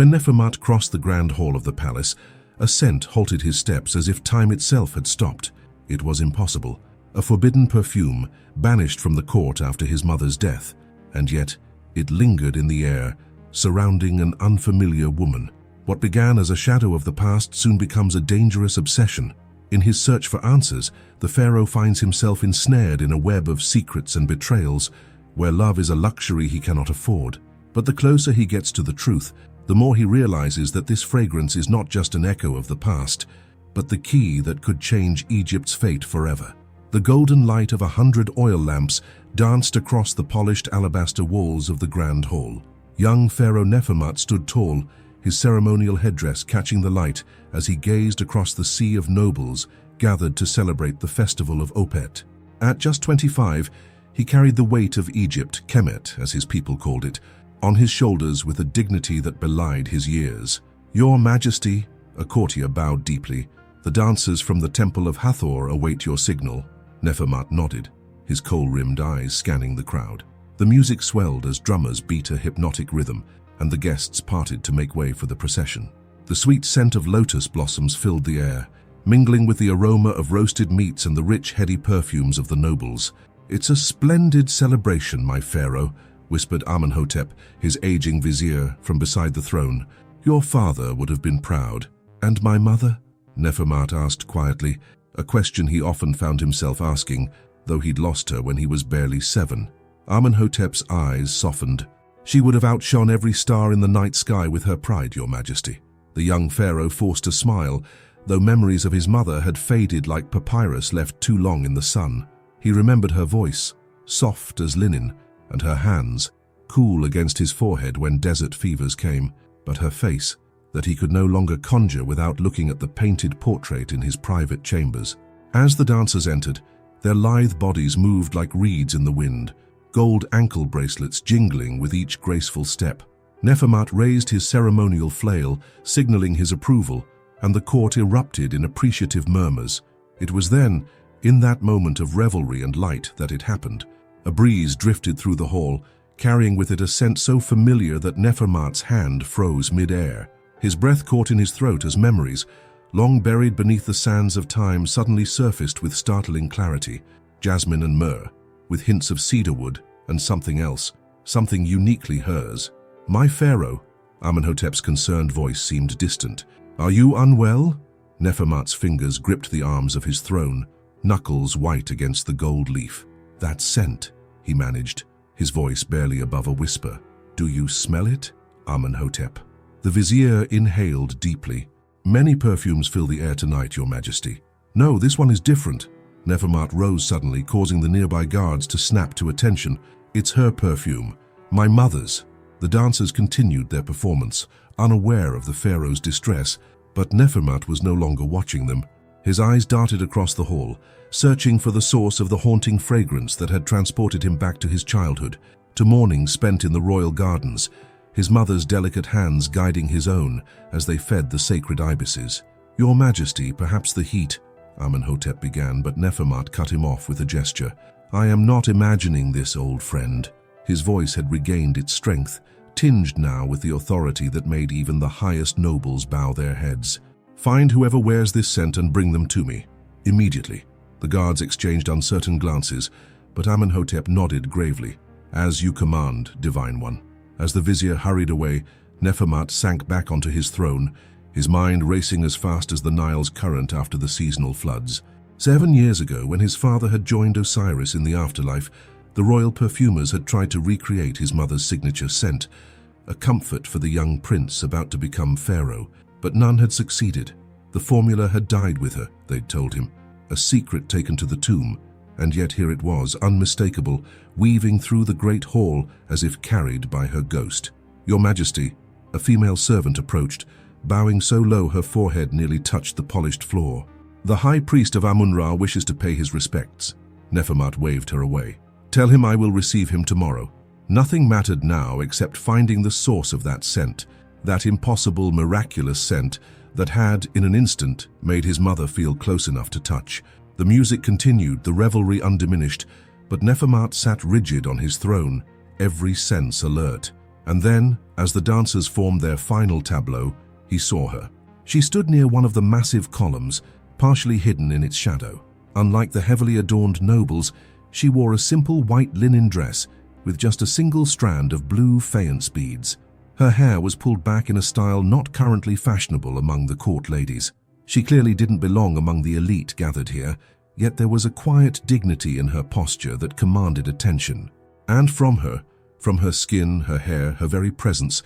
When Nefermat crossed the grand hall of the palace, a scent halted his steps as if time itself had stopped. It was impossible. A forbidden perfume, banished from the court after his mother's death, and yet it lingered in the air, surrounding an unfamiliar woman. What began as a shadow of the past soon becomes a dangerous obsession. In his search for answers, the pharaoh finds himself ensnared in a web of secrets and betrayals, where love is a luxury he cannot afford. But the closer he gets to the truth, the more he realizes that this fragrance is not just an echo of the past, but the key that could change Egypt's fate forever. The golden light of 100 oil lamps danced across the polished alabaster walls of the grand hall. Young Pharaoh Nefermat stood tall, his ceremonial headdress catching the light as he gazed across the sea of nobles gathered to celebrate the festival of Opet. At just 25, he carried the weight of Egypt, Kemet as his people called it, on his shoulders with a dignity that belied his years. "Your Majesty," a courtier bowed deeply, "the dancers from the Temple of Hathor await your signal." Nefermat nodded, his kohl-rimmed eyes scanning the crowd. The music swelled as drummers beat a hypnotic rhythm, and the guests parted to make way for the procession. The sweet scent of lotus blossoms filled the air, mingling with the aroma of roasted meats and the rich, heady perfumes of the nobles. "It's a splendid celebration, my pharaoh," whispered Amenhotep, his aging vizier, from beside the throne. "Your father would have been proud." "And my mother?" Nefermat asked quietly, a question he often found himself asking, though he'd lost her when he was barely 7. Amenhotep's eyes softened. "She would have outshone every star in the night sky with her pride, Your Majesty." The young pharaoh forced a smile, though memories of his mother had faded like papyrus left too long in the sun. He remembered her voice, soft as linen, and her hands, cool against his forehead when desert fevers came, but her face, that he could no longer conjure without looking at the painted portrait in his private chambers. As the dancers entered, their lithe bodies moved like reeds in the wind, gold ankle bracelets jingling with each graceful step. Nefermat raised his ceremonial flail, signaling his approval, and the court erupted in appreciative murmurs. It was then, in that moment of revelry and light, that it happened. A breeze drifted through the hall, carrying with it a scent so familiar that Nefermat's hand froze mid-air. His breath caught in his throat as memories, long buried beneath the sands of time, suddenly surfaced with startling clarity. Jasmine and myrrh, with hints of cedarwood and something else, something uniquely hers. "My pharaoh," Amenhotep's concerned voice seemed distant. "Are you unwell?" Nefermat's fingers gripped the arms of his throne, knuckles white against the gold leaf. "That scent," he managed, his voice barely above a whisper. "Do you smell it, Amenhotep?" The vizier inhaled deeply. "Many perfumes fill the air tonight, Your Majesty." "No, this one is different." Nefermat rose suddenly, causing the nearby guards to snap to attention. "It's her perfume, my mother's." The dancers continued their performance, unaware of the pharaoh's distress, but Nefermat was no longer watching them. His eyes darted across the hall, searching for the source of the haunting fragrance that had transported him back to his childhood, to mornings spent in the royal gardens, his mother's delicate hands guiding his own as they fed the sacred ibises. "Your Majesty, perhaps the heat," Amenhotep began, but Nefermat cut him off with a gesture. "I am not imagining this, old friend." His voice had regained its strength, tinged now with the authority that made even the highest nobles bow their heads. "Find whoever wears this scent and bring them to me. Immediately." The guards exchanged uncertain glances, but Amenhotep nodded gravely. "As you command, Divine One." As the vizier hurried away, Nefermat sank back onto his throne, his mind racing as fast as the Nile's current after the seasonal floods. 7 years ago, when his father had joined Osiris in the afterlife, the royal perfumers had tried to recreate his mother's signature scent, a comfort for the young prince about to become pharaoh, but none had succeeded. The formula had died with her, they'd told him, a secret taken to the tomb, and yet here it was, unmistakable, weaving through the great hall as if carried by her ghost. "Your Majesty," a female servant approached, bowing so low her forehead nearly touched the polished floor. "The high priest of Amun-Ra wishes to pay his respects." Nefermat waved her away. "Tell him I will receive him tomorrow." Nothing mattered now except finding the source of that scent, that impossible, miraculous scent that had, in an instant, made his mother feel close enough to touch. The music continued, the revelry undiminished, but Nefermat sat rigid on his throne, every sense alert. And then, as the dancers formed their final tableau, he saw her. She stood near one of the massive columns, partially hidden in its shadow. Unlike the heavily adorned nobles, she wore a simple white linen dress with just a single strand of blue faience beads. Her hair was pulled back in a style not currently fashionable among the court ladies. She clearly didn't belong among the elite gathered here, yet there was a quiet dignity in her posture that commanded attention. And from her skin, her hair, her very presence,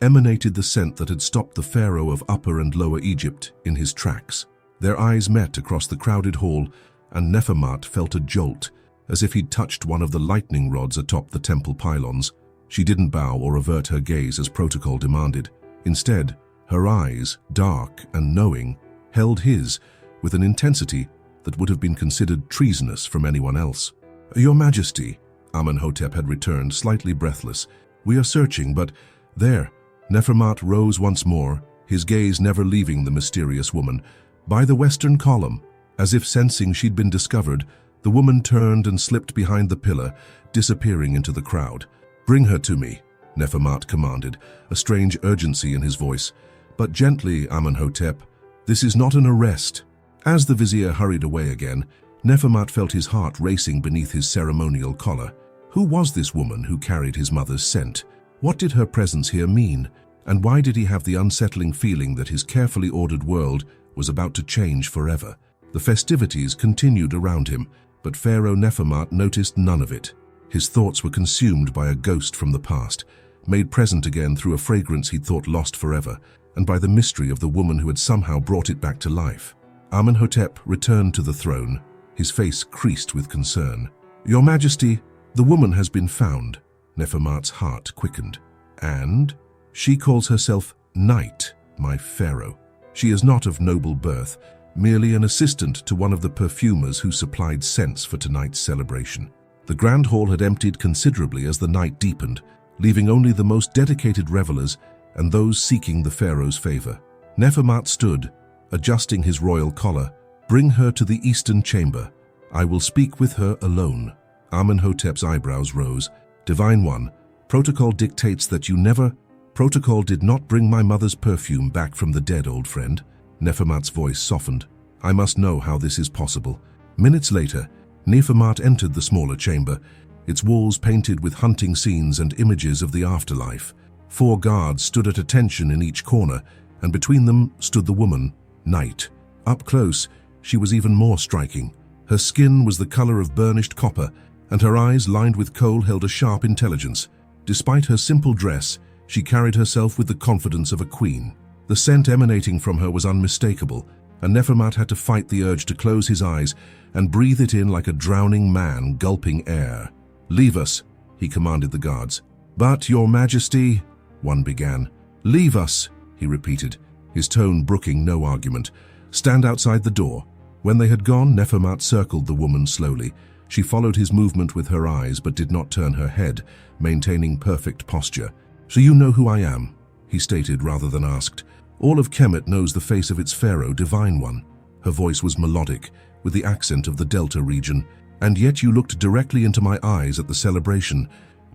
emanated the scent that had stopped the pharaoh of Upper and Lower Egypt in his tracks. Their eyes met across the crowded hall, and Nefermat felt a jolt, as if he'd touched one of the lightning rods atop the temple pylons. She didn't bow or avert her gaze as protocol demanded. Instead, her eyes, dark and knowing, held his with an intensity that would have been considered treasonous from anyone else. "Your Majesty," Amenhotep had returned, slightly breathless. "We are searching, but there." Nefermat rose once more, his gaze never leaving the mysterious woman. By the western column, as if sensing she'd been discovered, the woman turned and slipped behind the pillar, disappearing into the crowd. "Bring her to me," Nefermat commanded, a strange urgency in his voice. "But gently, Amenhotep. This is not an arrest." As the vizier hurried away again, Nefermat felt his heart racing beneath his ceremonial collar. Who was this woman who carried his mother's scent? What did her presence here mean? And why did he have the unsettling feeling that his carefully ordered world was about to change forever? The festivities continued around him, but Pharaoh Nefermat noticed none of it. His thoughts were consumed by a ghost from the past, made present again through a fragrance he'd thought lost forever, and by the mystery of the woman who had somehow brought it back to life. Amenhotep returned to the throne, his face creased with concern. "Your Majesty, the woman has been found." Nefermat's heart quickened. "And? She calls herself Night, my pharaoh. She is not of noble birth, merely an assistant to one of the perfumers who supplied scents for tonight's celebration." The grand hall had emptied considerably as the night deepened, leaving only the most dedicated revelers and those seeking the pharaoh's favor. Nefermat stood, adjusting his royal collar. "Bring her to the eastern chamber. I will speak with her alone." Amenhotep's eyebrows rose. "Divine One, protocol dictates that you never— Protocol did not bring my mother's perfume back from the dead, old friend." Nefermat's voice softened. "I must know how this is possible." Minutes later, Nefermat entered the smaller chamber, its walls painted with hunting scenes and images of the afterlife. 4 guards stood at attention in each corner, and between them stood the woman, Night. Up close, she was even more striking. Her skin was the color of burnished copper, and her eyes, lined with kohl, held a sharp intelligence. Despite her simple dress, she carried herself with the confidence of a queen. The scent emanating from her was unmistakable, and Nefermat had to fight the urge to close his eyes and breathe it in like a drowning man gulping air. "Leave us," he commanded the guards. "But, Your Majesty," one began. "Leave us," he repeated, his tone brooking no argument. "Stand outside the door." When they had gone, Nefermat circled the woman slowly. She followed his movement with her eyes but did not turn her head, maintaining perfect posture. "So you know who I am," he stated rather than asked. "All of Kemet knows the face of its pharaoh, Divine One." Her voice was melodic, with the accent of the Delta region. "And yet you looked directly into my eyes at the celebration.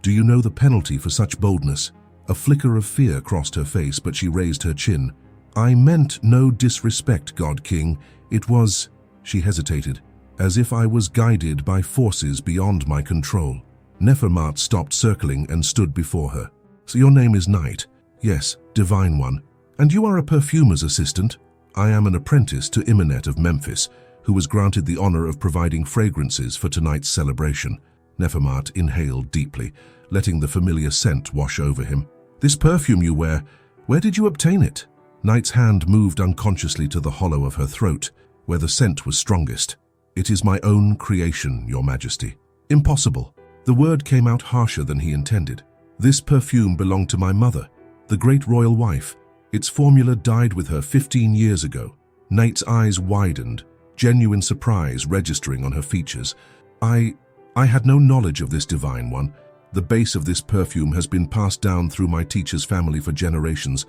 Do you know the penalty for such boldness?" A flicker of fear crossed her face, but she raised her chin. "I meant no disrespect, God King. It was—" she hesitated, "as if I was guided by forces beyond my control." Nefermat stopped circling and stood before her. "So your name is Night?" "Yes, Divine One." "And you are a perfumer's assistant?" "I am an apprentice to Imenet of Memphis, who was granted the honor of providing fragrances for tonight's celebration." Nefermat inhaled deeply, letting the familiar scent wash over him. "This perfume you wear, where did you obtain it?" Night's hand moved unconsciously to the hollow of her throat, where the scent was strongest. "It is my own creation, Your Majesty." "Impossible." The word came out harsher than he intended. "This perfume belonged to my mother, the great royal wife. Its formula died with her 15 years ago." Night's eyes widened, genuine surprise registering on her features. I had no knowledge of this, Divine One. The base of this perfume has been passed down through my teacher's family for generations.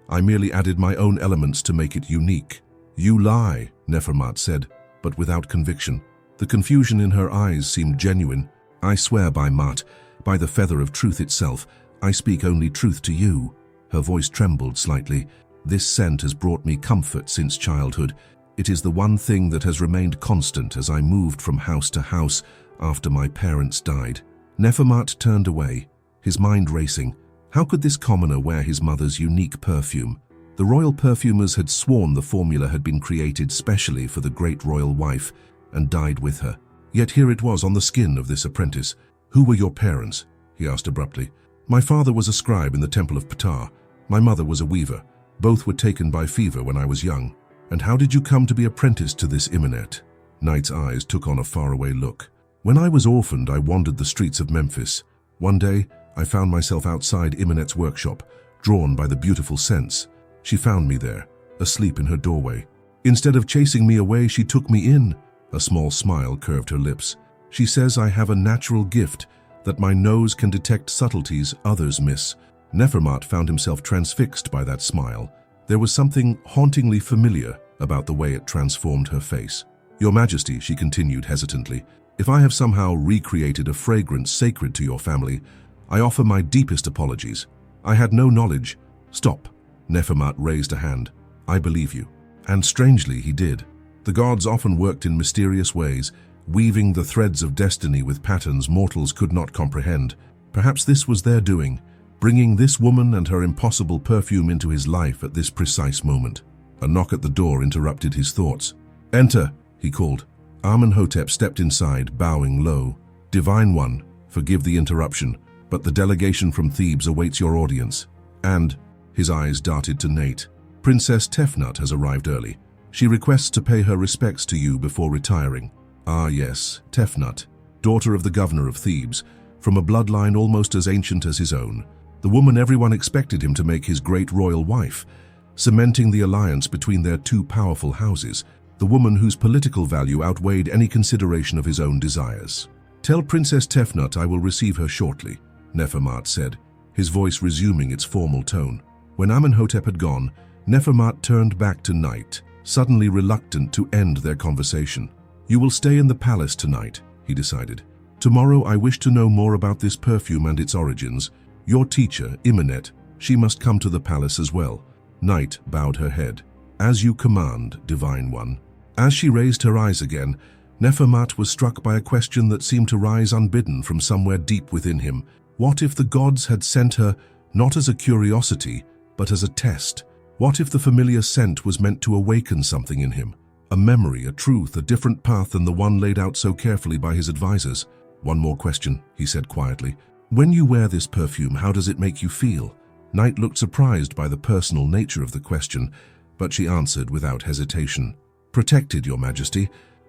I merely added my own elements to make it unique." "You lie," Nefermat said, but without conviction. The confusion in her eyes seemed genuine. "I swear by Mat, by the feather of truth itself, I speak only truth to you." Her voice trembled slightly. "This scent has brought me comfort since childhood. It is the one thing that has remained constant as I moved from house to house after my parents died." Nefermat turned away, his mind racing. How could this commoner wear his mother's unique perfume? The royal perfumers had sworn the formula had been created specially for the great royal wife and died with her. Yet here it was on the skin of this apprentice. "Who were your parents?" he asked abruptly. "My father was a scribe in the temple of Ptah. My mother was a weaver. Both were taken by fever when I was young." "And how did you come to be apprenticed to this Imenet?" Knight's eyes took on a faraway look. "When I was orphaned, I wandered the streets of Memphis. One day, I found myself outside Imenet's workshop, drawn by the beautiful scents. She found me there, asleep in her doorway. Instead of chasing me away, she took me in." A small smile curved her lips. "She says I have a natural gift, that my nose can detect subtleties others miss." Nefermat found himself transfixed by that smile. There was something hauntingly familiar about the way it transformed her face. "Your Majesty," she continued hesitantly, "if I have somehow recreated a fragrance sacred to your family, I offer my deepest apologies. I had no knowledge." "Stop." Nefermat raised a hand. "I believe you." And strangely, he did. The gods often worked in mysterious ways, weaving the threads of destiny with patterns mortals could not comprehend. Perhaps this was their doing, bringing this woman and her impossible perfume into his life at this precise moment. A knock at the door interrupted his thoughts. "Enter," he called. Amenhotep stepped inside, bowing low. "Divine One, forgive the interruption, but the delegation from Thebes awaits your audience." And his eyes darted to Nate. "Princess Tefnut has arrived early. She requests to pay her respects to you before retiring." Ah yes, Tefnut, daughter of the governor of Thebes, from a bloodline almost as ancient as his own. The woman everyone expected him to make his great royal wife, cementing the alliance between their two powerful houses, the woman whose political value outweighed any consideration of his own desires. "Tell Princess Tefnut I will receive her shortly," Nefermat said, his voice resuming its formal tone. When Amenhotep had gone, Nefermat turned back to Night, suddenly reluctant to end their conversation. "You will stay in the palace tonight," he decided. "Tomorrow I wish to know more about this perfume and its origins. Your teacher, Imenet, she must come to the palace as well." Night bowed her head. "As you command, Divine One." As she raised her eyes again, Nefermat was struck by a question that seemed to rise unbidden from somewhere deep within him. What if the gods had sent her not as a curiosity, but as a test? What if the familiar scent was meant to awaken something in him? A memory, a truth, a different path than the one laid out so carefully by his advisors. "One more question," he said quietly. "When you wear this perfume, how does it make you feel?" Night looked surprised by the personal nature of the question, but she answered without hesitation. "Protected, Your Majesty,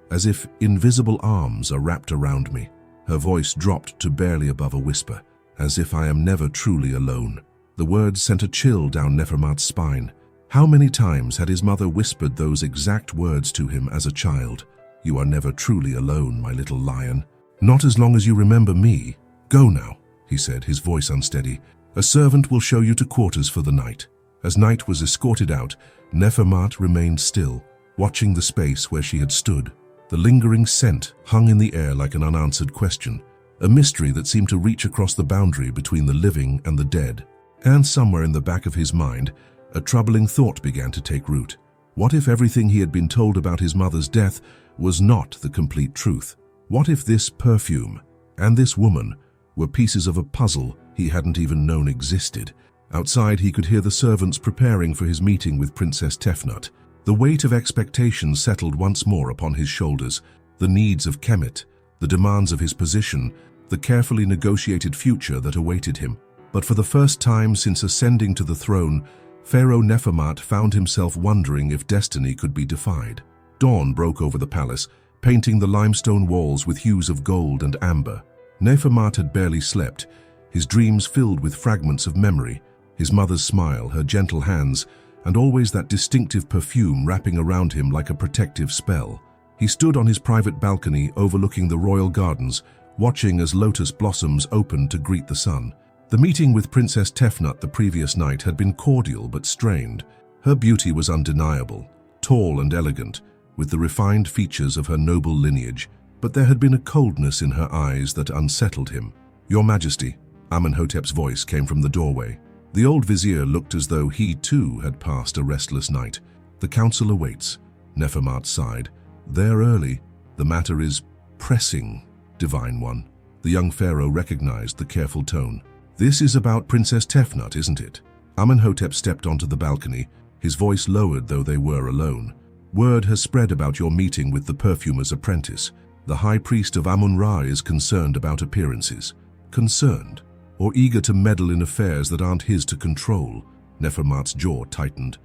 as if invisible arms are wrapped around me." Her voice dropped to barely above a whisper. "As if I am never truly alone." The words sent a chill down Nefermat's spine. How many times had his mother whispered those exact words to him as a child? "You are never truly alone, my little lion. Not as long as you remember me. Go now," he said, his voice unsteady. "A servant will show you to quarters for the night." As Night was escorted out, Nefermat remained still, watching the space where she had stood. The lingering scent hung in the air like an unanswered question, a mystery that seemed to reach across the boundary between the living and the dead. And somewhere in the back of his mind, a troubling thought began to take root. What if everything he had been told about his mother's death was not the complete truth? What if this perfume and this woman were pieces of a puzzle he hadn't even known existed? Outside, he could hear the servants preparing for his meeting with Princess Tefnut. The weight of expectation settled once more upon his shoulders. The needs of Kemet, the demands of his position, the carefully negotiated future that awaited him. But for the first time since ascending to the throne, Pharaoh Nefermat found himself wondering if destiny could be defied. Dawn broke over the palace, painting the limestone walls with hues of gold and amber. Nefermat had barely slept, his dreams filled with fragments of memory, his mother's smile, her gentle hands, and always that distinctive perfume wrapping around him like a protective spell. He stood on his private balcony overlooking the royal gardens, watching as lotus blossoms opened to greet the sun. The meeting with Princess Tefnut the previous night had been cordial but strained. Her beauty was undeniable, tall and elegant, with the refined features of her noble lineage, but there had been a coldness in her eyes that unsettled him. "Your Majesty, Amenhotep's voice came from the doorway. The old vizier looked as though he too had passed a restless night. The council awaits. Nefermat sighed. They're early. The matter is pressing, Divine One. The young pharaoh recognized the careful tone. This is about Princess Tefnut, isn't it? Amenhotep stepped onto the balcony, his voice lowered though they were alone. Word has spread about your meeting with the perfumer's apprentice. The high priest of Amun-Ra is concerned about appearances. Concerned? Or eager to meddle in affairs that aren't his to control? Nefermat's jaw tightened.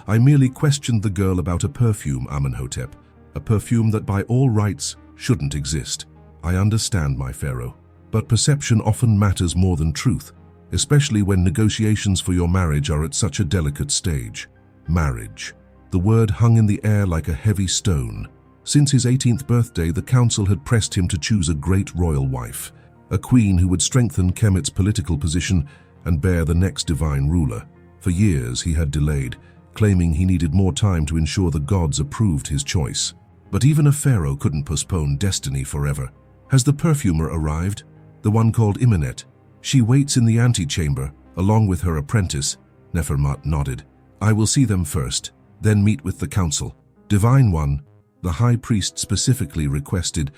I merely questioned the girl about a perfume, Amenhotep. A perfume that by all rights shouldn't exist. I understand, my pharaoh. But perception often matters more than truth, especially when negotiations for your marriage are at such a delicate stage. Marriage. The word hung in the air like a heavy stone. Since his 18th birthday, the council had pressed him to choose a great royal wife, a queen who would strengthen Kemet's political position and bear the next divine ruler. For years he had delayed, claiming he needed more time to ensure the gods approved his choice. But even a pharaoh couldn't postpone destiny forever. Has the perfumer arrived? The one called Imenet. She waits in the antechamber, along with her apprentice. Nefermat nodded. I will see them first, then meet with the council. Divine One, the high priest specifically requested.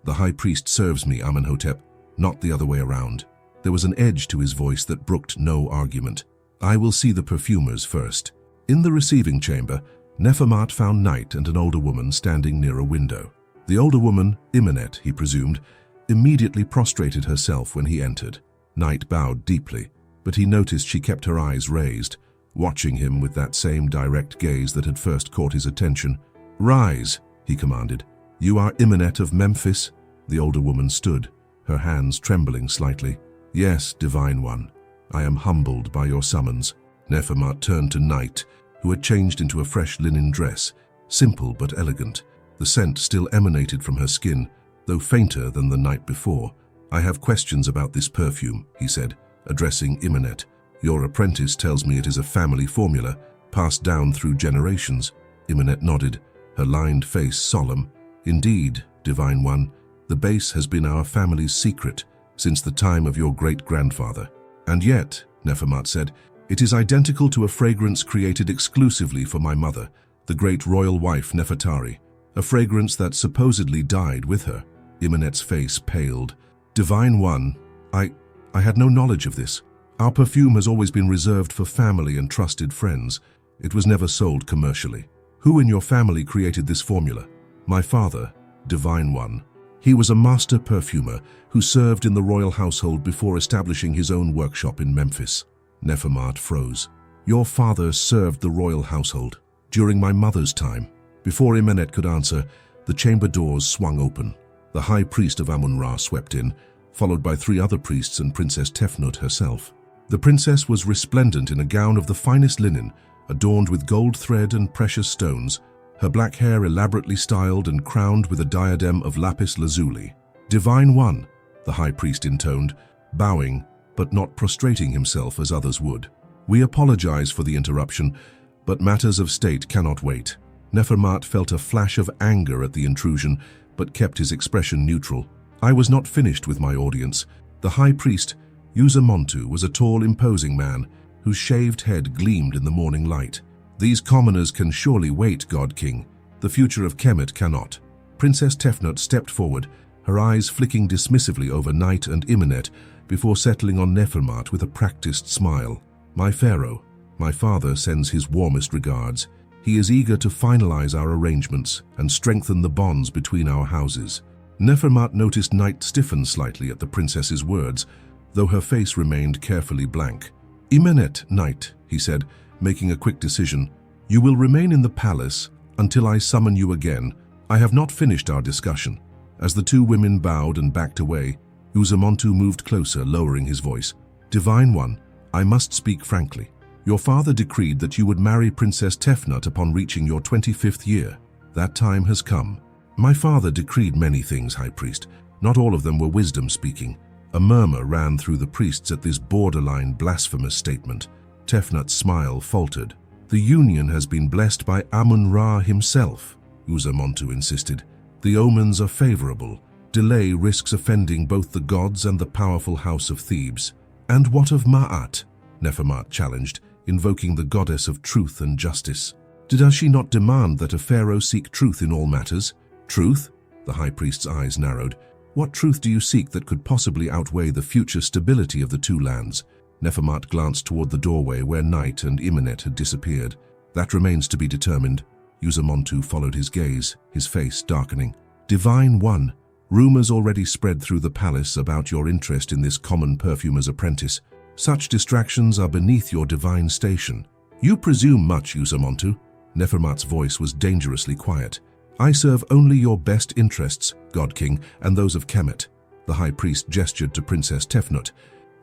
The high priest serves me, Amenhotep, not the other way around. There was an edge to his voice that brooked no argument. I will see the perfumers first. In the receiving chamber, Nefermat found Night and an older woman standing near a window. The older woman, Imenet, he presumed, immediately prostrated herself when he entered. Night bowed deeply, but he noticed she kept her eyes raised, watching him with that same direct gaze that had first caught his attention. Rise, he commanded. You are Imenet of Memphis? The older woman stood, her hands trembling slightly. Yes, Divine One. I am humbled by your summons. Nefermat turned to Night, who had changed into a fresh linen dress, simple but elegant. The scent still emanated from her skin, though fainter than the night before. I have questions about this perfume, he said, addressing Imenet. Your apprentice tells me it is a family formula, passed down through generations. Imenet nodded, her lined face solemn. Indeed, Divine One, the base has been our family's secret since the time of your great-grandfather. And yet, Nefermat said, it is identical to a fragrance created exclusively for my mother, the great royal wife Nefertari, a fragrance that supposedly died with her. Imenet's face paled. Divine One, I had no knowledge of this. Our perfume has always been reserved for family and trusted friends. It was never sold commercially. Who in your family created this formula? My father, Divine One. He was a master perfumer who served in the royal household before establishing his own workshop in Memphis. Nefermat froze. Your father served the royal household during my mother's time. Before Imenet could answer, the chamber doors swung open. The high priest of Amun-Ra swept in, followed by 3 other priests and Princess Tefnut herself. The princess was resplendent in a gown of the finest linen, adorned with gold thread and precious stones, her black hair elaborately styled and crowned with a diadem of lapis lazuli. Divine One, the high priest intoned, bowing, but not prostrating himself as others would. We apologize for the interruption, but matters of state cannot wait. Nefermat felt a flash of anger at the intrusion, but kept his expression neutral. I was not finished with my audience. The high priest, Uzamontu, was a tall, imposing man, whose shaved head gleamed in the morning light. These commoners can surely wait, God King. The future of Kemet cannot. Princess Tefnut stepped forward, her eyes flicking dismissively over Night and Imenet, before settling on Nefermat with a practiced smile. My pharaoh, my father sends his warmest regards. He is eager to finalize our arrangements and strengthen the bonds between our houses. Nefermat noticed Night stiffen slightly at the princess's words, though her face remained carefully blank. Imenet, Night, he said, making a quick decision. You will remain in the palace until I summon you again. I have not finished our discussion. As the 2 women bowed and backed away, Uzamontu moved closer, lowering his voice. Divine One, I must speak frankly. Your father decreed that you would marry Princess Tefnut upon reaching your 25th year. That time has come. My father decreed many things, High Priest. Not all of them were wisdom speaking. A murmur ran through the priests at this borderline blasphemous statement. Tefnut's smile faltered. The union has been blessed by Amun-Ra himself, Uzamontu insisted. The omens are favorable. Delay risks offending both the gods and the powerful house of Thebes. "And what of Ma'at?" Nefermat challenged, invoking the goddess of truth and justice. "Does she not demand that a pharaoh seek truth in all matters?" "Truth?" The high priest's eyes narrowed. "What truth do you seek that could possibly outweigh the future stability of the two lands?" Nefermat glanced toward the doorway where Night and Imenet had disappeared. "That remains to be determined." Uzamontu followed his gaze, his face darkening. "Divine One, rumors already spread through the palace about your interest in this common perfumer's apprentice. Such distractions are beneath your divine station." "You presume much, Uzamontu." Nefermat's voice was dangerously quiet. "I serve only your best interests, God King, and those of Kemet." The high priest gestured to Princess Tefnut.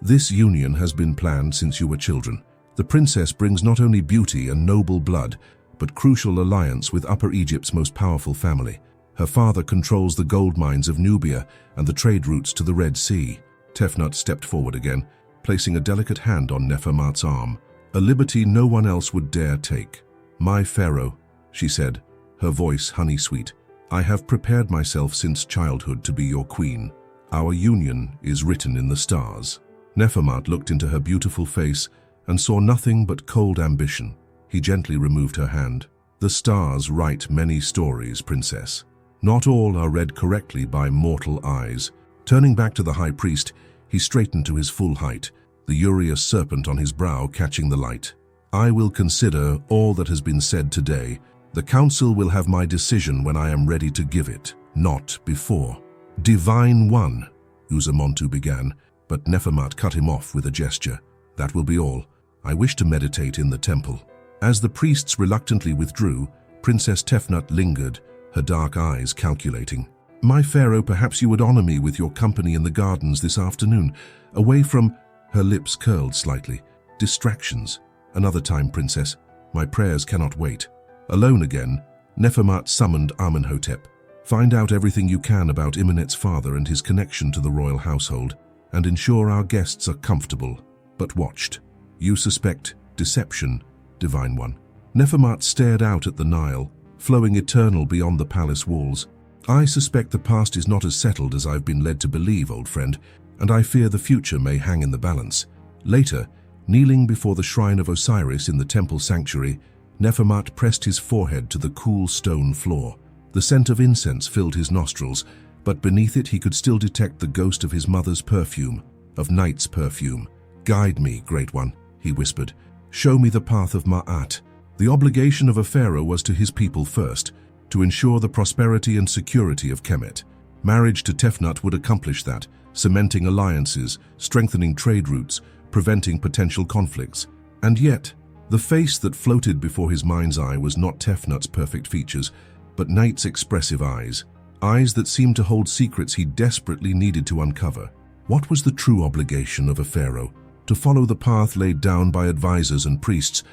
"This union has been planned since you were children. The princess brings not only beauty and noble blood, but crucial alliance with Upper Egypt's most powerful family. Her father controls the gold mines of Nubia and the trade routes to the Red Sea." Tefnut stepped forward again, placing a delicate hand on Nefermat's arm, a liberty no one else would dare take. "My pharaoh," she said, her voice honey-sweet, "I have prepared myself since childhood to be your queen. Our union is written in the stars." Nefermat looked into her beautiful face and saw nothing but cold ambition. He gently removed her hand. "The stars write many stories, princess. Not all are read correctly by mortal eyes." Turning back to the high priest, he straightened to his full height, the urious serpent on his brow catching the light. "I will consider all that has been said today. The council will have my decision when I am ready to give it, not before." "Divine One," Uzamontu began, but Nefermat cut him off with a gesture. "That will be all. I wish to meditate in the temple." As the priests reluctantly withdrew, Princess Tefnut lingered, her dark eyes calculating. "My pharaoh, perhaps you would honor me with your company in the gardens this afternoon, away from—" Her lips curled slightly. "Distractions. Another time, princess. My prayers cannot wait." Alone again, Nefermat summoned Amenhotep. "Find out everything you can about Imenet's father and his connection to the royal household, and ensure our guests are comfortable, but watched. You suspect deception, Divine One." Nefermat stared out at the Nile, flowing eternal beyond the palace walls. "I suspect the past is not as settled as I've been led to believe, old friend, and I fear the future may hang in the balance." Later, kneeling before the shrine of Osiris in the temple sanctuary, Nefermat pressed his forehead to the cool stone floor. The scent of incense filled his nostrils, but beneath it he could still detect the ghost of his mother's perfume, of Night's perfume. "Guide me, Great One," he whispered. "Show me the path of Ma'at." The obligation of a pharaoh was to his people first, to ensure the prosperity and security of Kemet. Marriage to Tefnut would accomplish that, cementing alliances, strengthening trade routes, preventing potential conflicts. And yet, the face that floated before his mind's eye was not Tefnut's perfect features, but Night's expressive eyes. Eyes that seemed to hold secrets he desperately needed to uncover. What was the true obligation of a pharaoh? To follow the path laid down by advisors and priests,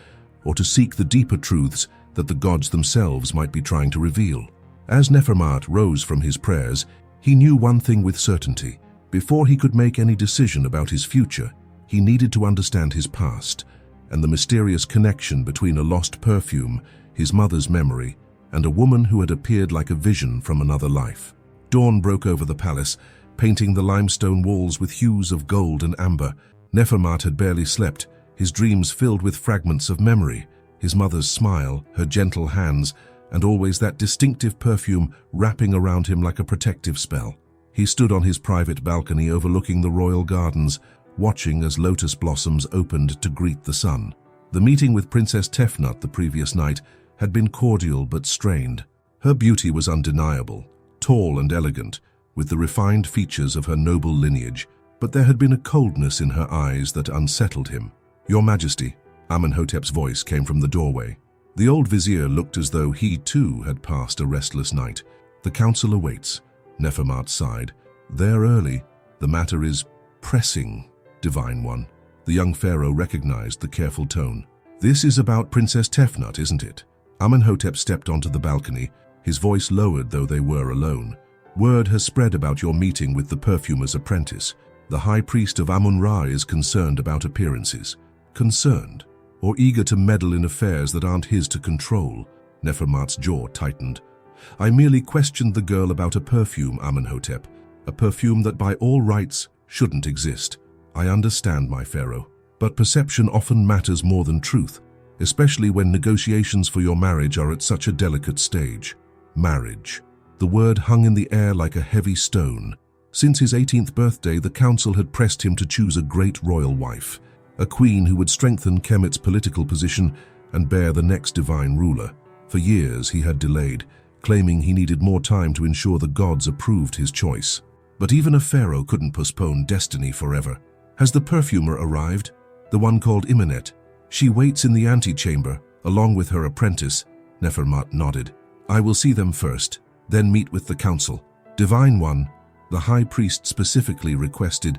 or to seek the deeper truths that the gods themselves might be trying to reveal? As Nefermat rose from his prayers, he knew one thing with certainty. Before he could make any decision about his future, he needed to understand his past and the mysterious connection between a lost perfume, his mother's memory, and a woman who had appeared like a vision from another life. Dawn broke over the palace, painting the limestone walls with hues of gold and amber. Nefermat had barely slept, his dreams filled with fragments of memory, his mother's smile, her gentle hands, and always that distinctive perfume wrapping around him like a protective spell. He stood on his private balcony overlooking the royal gardens, watching as lotus blossoms opened to greet the sun. The meeting with Princess Tefnut the previous night had been cordial but strained. Her beauty was undeniable, tall and elegant, with the refined features of her noble lineage, but there had been a coldness in her eyes that unsettled him. "Your Majesty," Amenhotep's voice came from the doorway. The old vizier looked as though he too had passed a restless night. "The council awaits," Nefermat sighed. "They're early. The matter is pressing, Divine One." The young pharaoh recognized the careful tone. "This is about Princess Tefnut, isn't it?" Amenhotep stepped onto the balcony, his voice lowered though they were alone. "Word has spread about your meeting with the perfumer's apprentice. The high priest of Amun-Ra is concerned about appearances." "Concerned? Or eager to meddle in affairs that aren't his to control?" Nefermat's jaw tightened. "I merely questioned the girl about a perfume, Amenhotep. A perfume that by all rights shouldn't exist." I understand, my pharaoh, but perception often matters more than truth, especially when negotiations for your marriage are at such a delicate stage. Marriage. The word hung in the air like a heavy stone. Since his 18th birthday, the council had pressed him to choose a great royal wife, a queen who would strengthen Kemet's political position and bear the next divine ruler. For years he had delayed, claiming he needed more time to ensure the gods approved his choice. But even a pharaoh couldn't postpone destiny forever. Has the perfumer arrived? The one called Imenet. She waits in the antechamber, along with her apprentice. Nefermat nodded. I will see them first, then meet with the council. Divine One, the high priest specifically requested.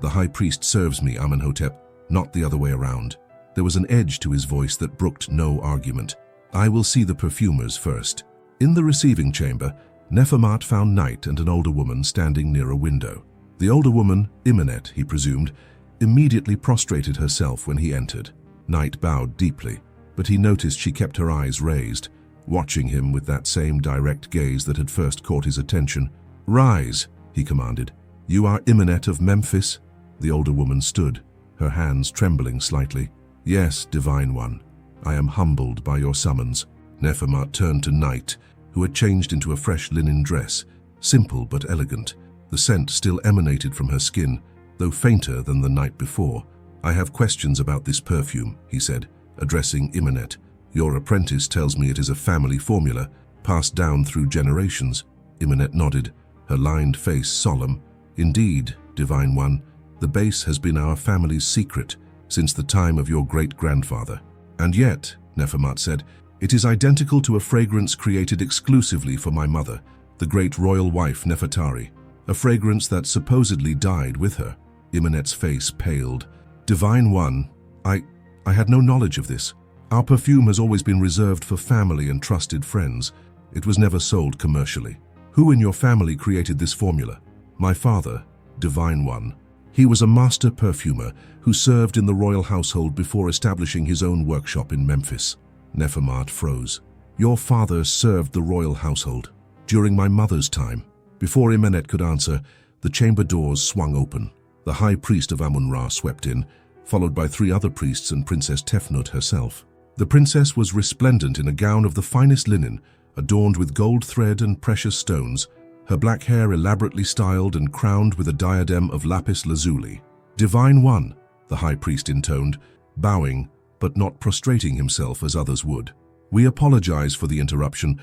The high priest serves me, Amenhotep, not the other way around. There was an edge to his voice that brooked no argument. I will see the perfumers first. In the receiving chamber, Nefermat found Night and an older woman standing near a window. The older woman, Imenet, he presumed, immediately prostrated herself when he entered. Night bowed deeply, but he noticed she kept her eyes raised, watching him with that same direct gaze that had first caught his attention. Rise, he commanded. You are Imenet of Memphis? The older woman stood, her hands trembling slightly. Yes, Divine One. I am humbled by your summons. Nefermat turned to Night, who had changed into a fresh linen dress, simple but elegant. The scent still emanated from her skin, though fainter than the night before. I have questions about this perfume, he said, addressing Imenet. Your apprentice tells me it is a family formula, passed down through generations. Imenet nodded, her lined face solemn. Indeed, Divine One, the base has been our family's secret since the time of your great-grandfather. And yet, Nefermat said, it is identical to a fragrance created exclusively for my mother, the great royal wife Nefertari, a fragrance that supposedly died with her. Imenet's face paled. Divine One, I had no knowledge of this. Our perfume has always been reserved for family and trusted friends. It was never sold commercially. Who in your family created this formula? My father, Divine One. He was a master perfumer who served in the royal household before establishing his own workshop in Memphis. Nefermat froze. Your father served the royal household during my mother's time. Before Imenet could answer, the chamber doors swung open. The high priest of Amun-Ra swept in, followed by 3 other priests and Princess Tefnut herself. The princess was resplendent in a gown of the finest linen, adorned with gold thread and precious stones, her black hair elaborately styled and crowned with a diadem of lapis lazuli. Divine One, the high priest intoned, bowing, but not prostrating himself as others would. We apologize for the interruption,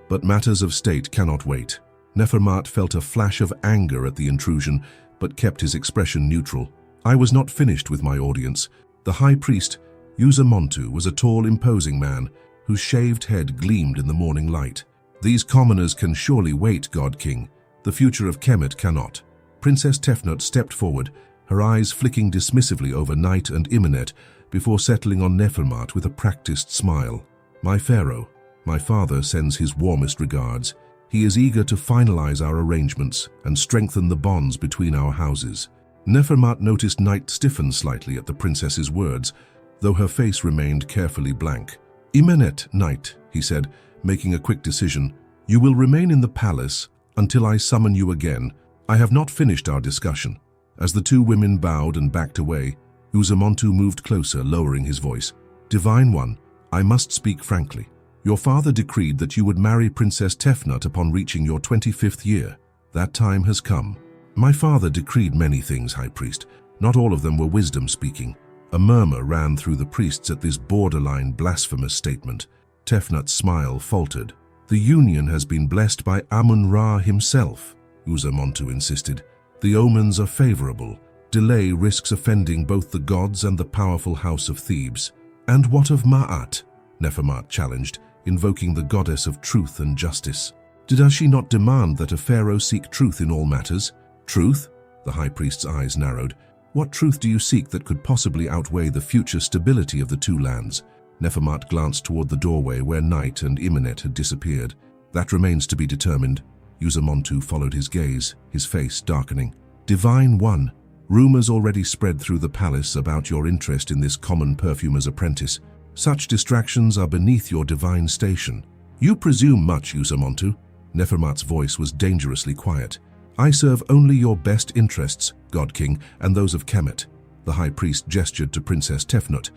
but matters of state cannot wait. Nefermat felt a flash of anger at the intrusion, but kept his expression neutral. I was not finished with my audience. The high priest, Uzamontu, was a tall, imposing man, whose shaved head gleamed in the morning light. These commoners can surely wait, God King. The future of Kemet cannot. Princess Tefnut stepped forward, her eyes flicking dismissively over Night and Imenet before settling on Nefermat with a practiced smile. My pharaoh, my father sends his warmest regards. He is eager to finalize our arrangements and strengthen the bonds between our houses. Nefermat noticed Night stiffen slightly at the princess's words, though her face remained carefully blank. Imenet, Night, he said, making a quick decision. You will remain in the palace until I summon you again. I have not finished our discussion. As the 2 women bowed and backed away, Uzamontu moved closer, lowering his voice. Divine One, I must speak frankly. Your father decreed that you would marry Princess Tefnut upon reaching your 25th year. That time has come. My father decreed many things, High Priest. Not all of them were wisdom speaking. A murmur ran through the priests at this borderline blasphemous statement. Tefnut's smile faltered. The union has been blessed by Amun-Ra himself, Uzamontu insisted. The omens are favorable. Delay risks offending both the gods and the powerful house of Thebes. And what of Ma'at? Nefermat challenged, invoking the goddess of truth and justice. Does she not demand that a pharaoh seek truth in all matters? Truth? The high priest's eyes narrowed. What truth do you seek that could possibly outweigh the future stability of the 2 lands? Nefermat glanced toward the doorway where Night and Imenet had disappeared. That remains to be determined. Uzamontu followed his gaze, his face darkening. Divine One, rumors already spread through the palace about your interest in this common perfumer's apprentice. Such distractions are beneath your divine station. You presume much, Uzamontu. Nefermat's voice was dangerously quiet. I serve only your best interests, God King, and those of Kemet. The high priest gestured to Princess Tefnut.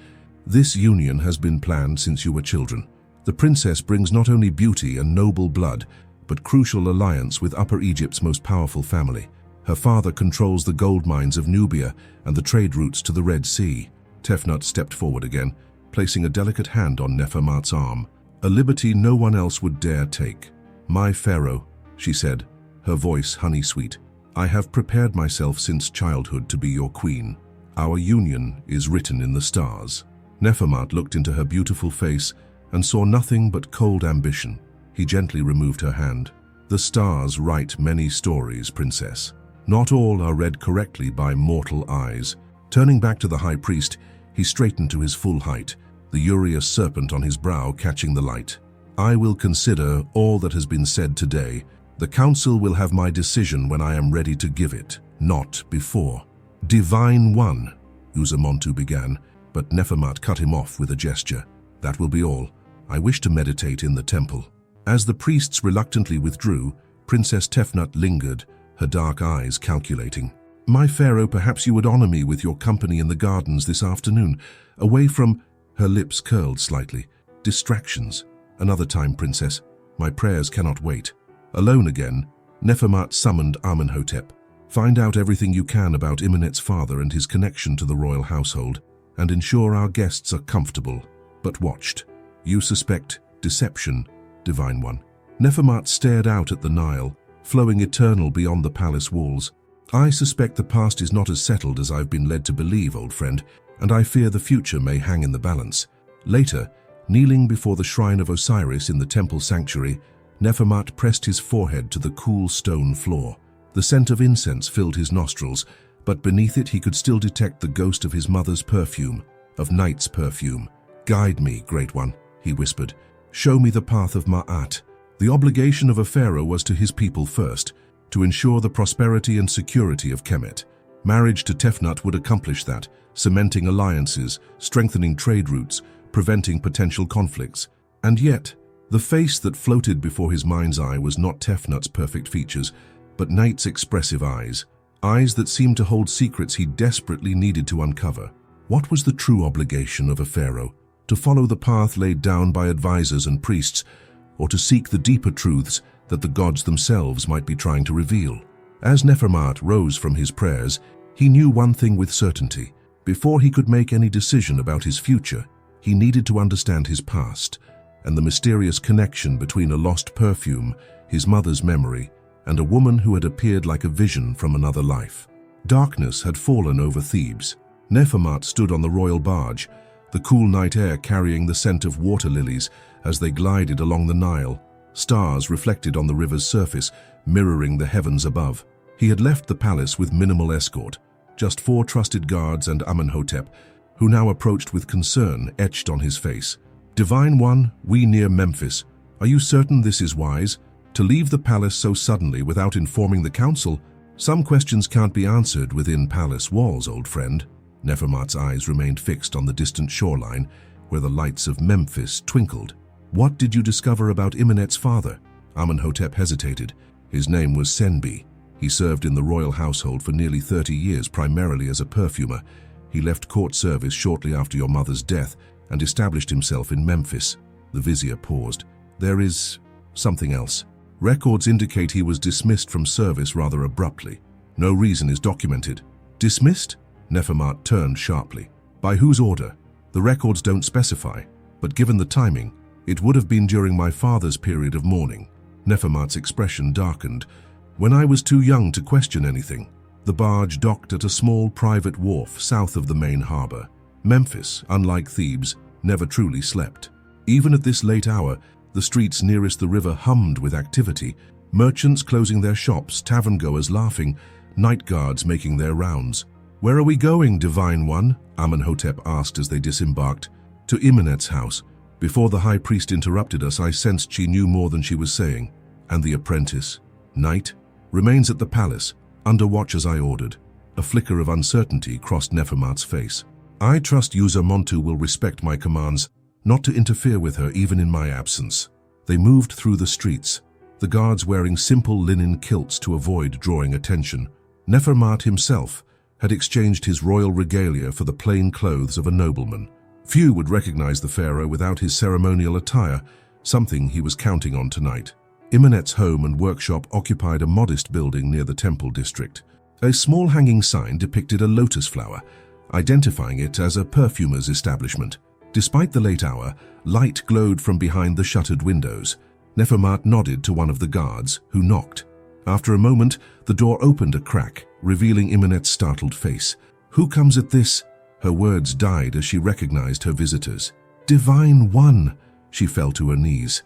This union has been planned since you were children. The princess brings not only beauty and noble blood, but crucial alliance with Upper Egypt's most powerful family. Her father controls the gold mines of Nubia and the trade routes to the Red Sea. Tefnut stepped forward again, placing a delicate hand on Nefermat's arm, a liberty no one else would dare take. My pharaoh, she said, her voice honey-sweet, I have prepared myself since childhood to be your queen. Our union is written in the stars. Nefermat looked into her beautiful face and saw nothing but cold ambition. He gently removed her hand. The stars write many stories, princess. Not all are read correctly by mortal eyes. Turning back to the high priest, he straightened to his full height, the urious serpent on his brow catching the light. I will consider all that has been said today. The council will have my decision when I am ready to give it, not before. Divine One, Uzamontu began, but Nefermat cut him off with a gesture. That will be all. I wish to meditate in the temple. As the priests reluctantly withdrew, Princess Tefnut lingered, her dark eyes calculating. My pharaoh, perhaps you would honor me with your company in the gardens this afternoon, away from... Her lips curled slightly. Distractions. Another time, princess. My prayers cannot wait. Alone again, Nefermat summoned Amenhotep. Find out everything you can about Imenet's father and his connection to the royal household, and ensure our guests are comfortable, but watched. You suspect deception, Divine One. Nefermat stared out at the Nile, flowing eternal beyond the palace walls. I suspect the past is not as settled as I've been led to believe, old friend, and I fear the future may hang in the balance. Later, kneeling before the shrine of Osiris in the temple sanctuary, Nefermat pressed his forehead to the cool stone floor. The scent of incense filled his nostrils, but beneath it he could still detect the ghost of his mother's perfume, of night's perfume. Guide me, Great One, he whispered. Show me the path of Ma'at. The obligation of a pharaoh was to his people first, to ensure the prosperity and security of Kemet. Marriage to Tefnut would accomplish that, cementing alliances, strengthening trade routes, preventing potential conflicts. And yet, the face that floated before his mind's eye was not Tefnut's perfect features, but Night's expressive eyes, eyes that seemed to hold secrets he desperately needed to uncover. What was the true obligation of a pharaoh? To follow the path laid down by advisors and priests, or to seek the deeper truths that the gods themselves might be trying to reveal? As Nefermat rose from his prayers, he knew one thing with certainty. Before he could make any decision about his future, he needed to understand his past, and the mysterious connection between a lost perfume, his mother's memory, and a woman who had appeared like a vision from another life. Darkness had fallen over Thebes. Nefermat stood on the royal barge, the cool night air carrying the scent of water lilies as they glided along the Nile. Stars reflected on the river's surface, mirroring the heavens above. He had left the palace with minimal escort, just 4 trusted guards and Amenhotep, who now approached with concern etched on his face. Divine One, we near Memphis. Are you certain this is wise? To leave the palace so suddenly without informing the council? Some questions can't be answered within palace walls, old friend. Nefermat's eyes remained fixed on the distant shoreline, where the lights of Memphis twinkled. What did you discover about Imenet's father? Amenhotep hesitated. His name was Senbi. He served in the royal household for nearly 30 years, primarily as a perfumer. He left court service shortly after your mother's death and established himself in Memphis. The vizier paused. There is something else. Records indicate he was dismissed from service rather abruptly. No reason is documented. Dismissed? Nefermat turned sharply. By whose order? The records don't specify, but given the timing, it would have been during my father's period of mourning. Nefermat's expression darkened. When I was too young to question anything. The barge docked at a small private wharf south of the main harbor. Memphis, unlike Thebes, never truly slept. Even at this late hour, the streets nearest the river hummed with activity, merchants closing their shops, tavern-goers laughing, night guards making their rounds. Where are we going, Divine One? Amenhotep asked as they disembarked. To Imenet's house. Before the high priest interrupted us, I sensed she knew more than she was saying. And the apprentice, Night, remains at the palace, under watch as I ordered. A flicker of uncertainty crossed Nefermat's face. I trust Uzamontu will respect my commands, not to interfere with her even in my absence. They moved through the streets. the guards wearing simple linen kilts to avoid drawing attention. Nefermat himself had exchanged his royal regalia for the plain clothes of a nobleman. Few would recognize the pharaoh without his ceremonial attire, something he was counting on tonight. Imanet's home and workshop occupied a modest building near the temple district. A small hanging sign depicted a lotus flower, identifying it as a perfumer's establishment. Despite the late hour, light glowed from behind the shuttered windows. Nefermat nodded to one of the guards, who knocked. After a moment, the door opened a crack, revealing Imanet's startled face. "Who comes at this?" Her words died as she recognized her visitors. "Divine One!" She fell to her knees.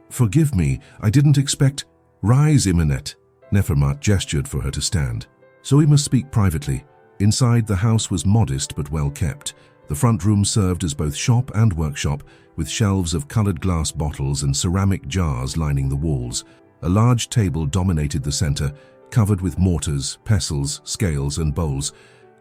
Forgive me, I didn't expect—" "Rise, Imanet." Nefermat gestured for her to stand. "So we must speak privately." Inside, the house was modest but well kept. The front room served as both shop and workshop, with shelves of colored glass bottles and ceramic jars lining the walls. A large table dominated the center, covered with mortars, pestles, scales, and bowls,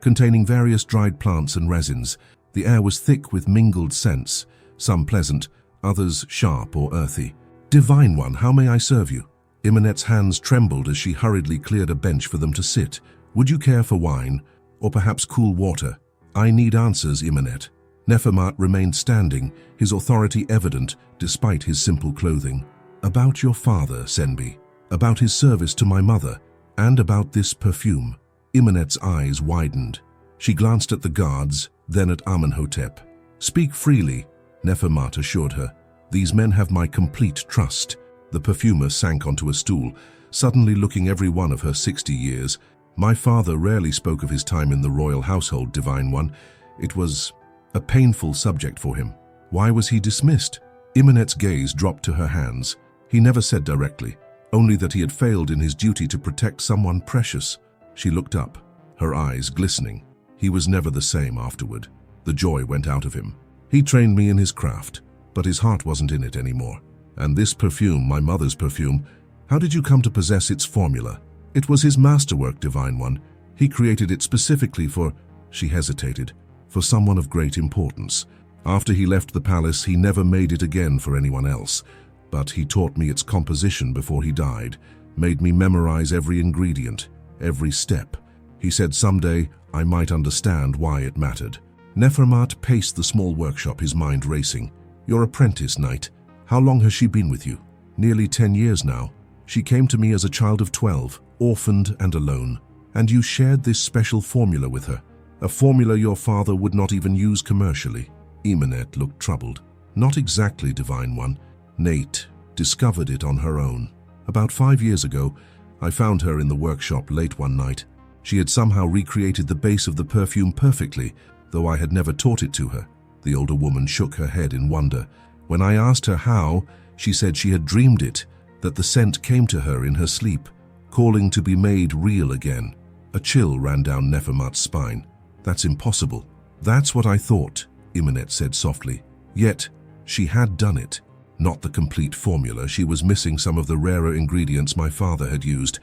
containing various dried plants and resins. The air was thick with mingled scents, some pleasant, others sharp or earthy. "Divine One, how may I serve you?" Imanet's hands trembled as she hurriedly cleared a bench for them to sit. "Would you care for wine, or perhaps cool water?" "I need answers, Imanet." Nefermat remained standing, his authority evident despite his simple clothing. "About your father, Senbi, about his service to my mother, and about this perfume." Imanet's eyes widened. She glanced at the guards, then at Amenhotep. "Speak freely," Nefermat assured her. "These men have my complete trust." The perfumer sank onto a stool, suddenly looking every one of her 60 years. "My father rarely spoke of his time in the royal household, Divine One. It was a painful subject for him." "Why was he dismissed?" Imanet's gaze dropped to her hands. He never said directly, only that he had failed in his duty to protect someone precious. She looked up, her eyes glistening. He was never the same afterward. The joy went out of him. "He trained me in his craft, but his heart wasn't in it anymore. And this perfume, my mother's perfume, how did you come to possess its formula?" "It was his masterwork, Divine One. He created it specifically for—" She hesitated. "For someone of great importance. After he left the palace, he never made it again for anyone else. But he taught me its composition before he died, made me memorize every ingredient, every step. He said someday I might understand why it mattered." Nefermat paced the small workshop, his mind racing. "Your apprentice, Knight. How long has she been with you?" "Nearly 10 years now. She came to me as a child of 12, orphaned and alone. And you shared this special formula with her. A formula your father would not even use commercially." Imanet looked troubled. "Not exactly, Divine One. Nate discovered it on her own. About 5 years ago, I found her in the workshop late one night. She had somehow recreated the base of the perfume perfectly, though I had never taught it to her." The older woman shook her head in wonder. "When I asked her how, she said she had dreamed it, that the scent came to her in her sleep, calling to be made real again." A chill ran down Nefermat's spine. "That's impossible." "That's what I thought," Imanet said softly. "Yet, she had done it. Not the complete formula, she was missing some of the rarer ingredients my father had used.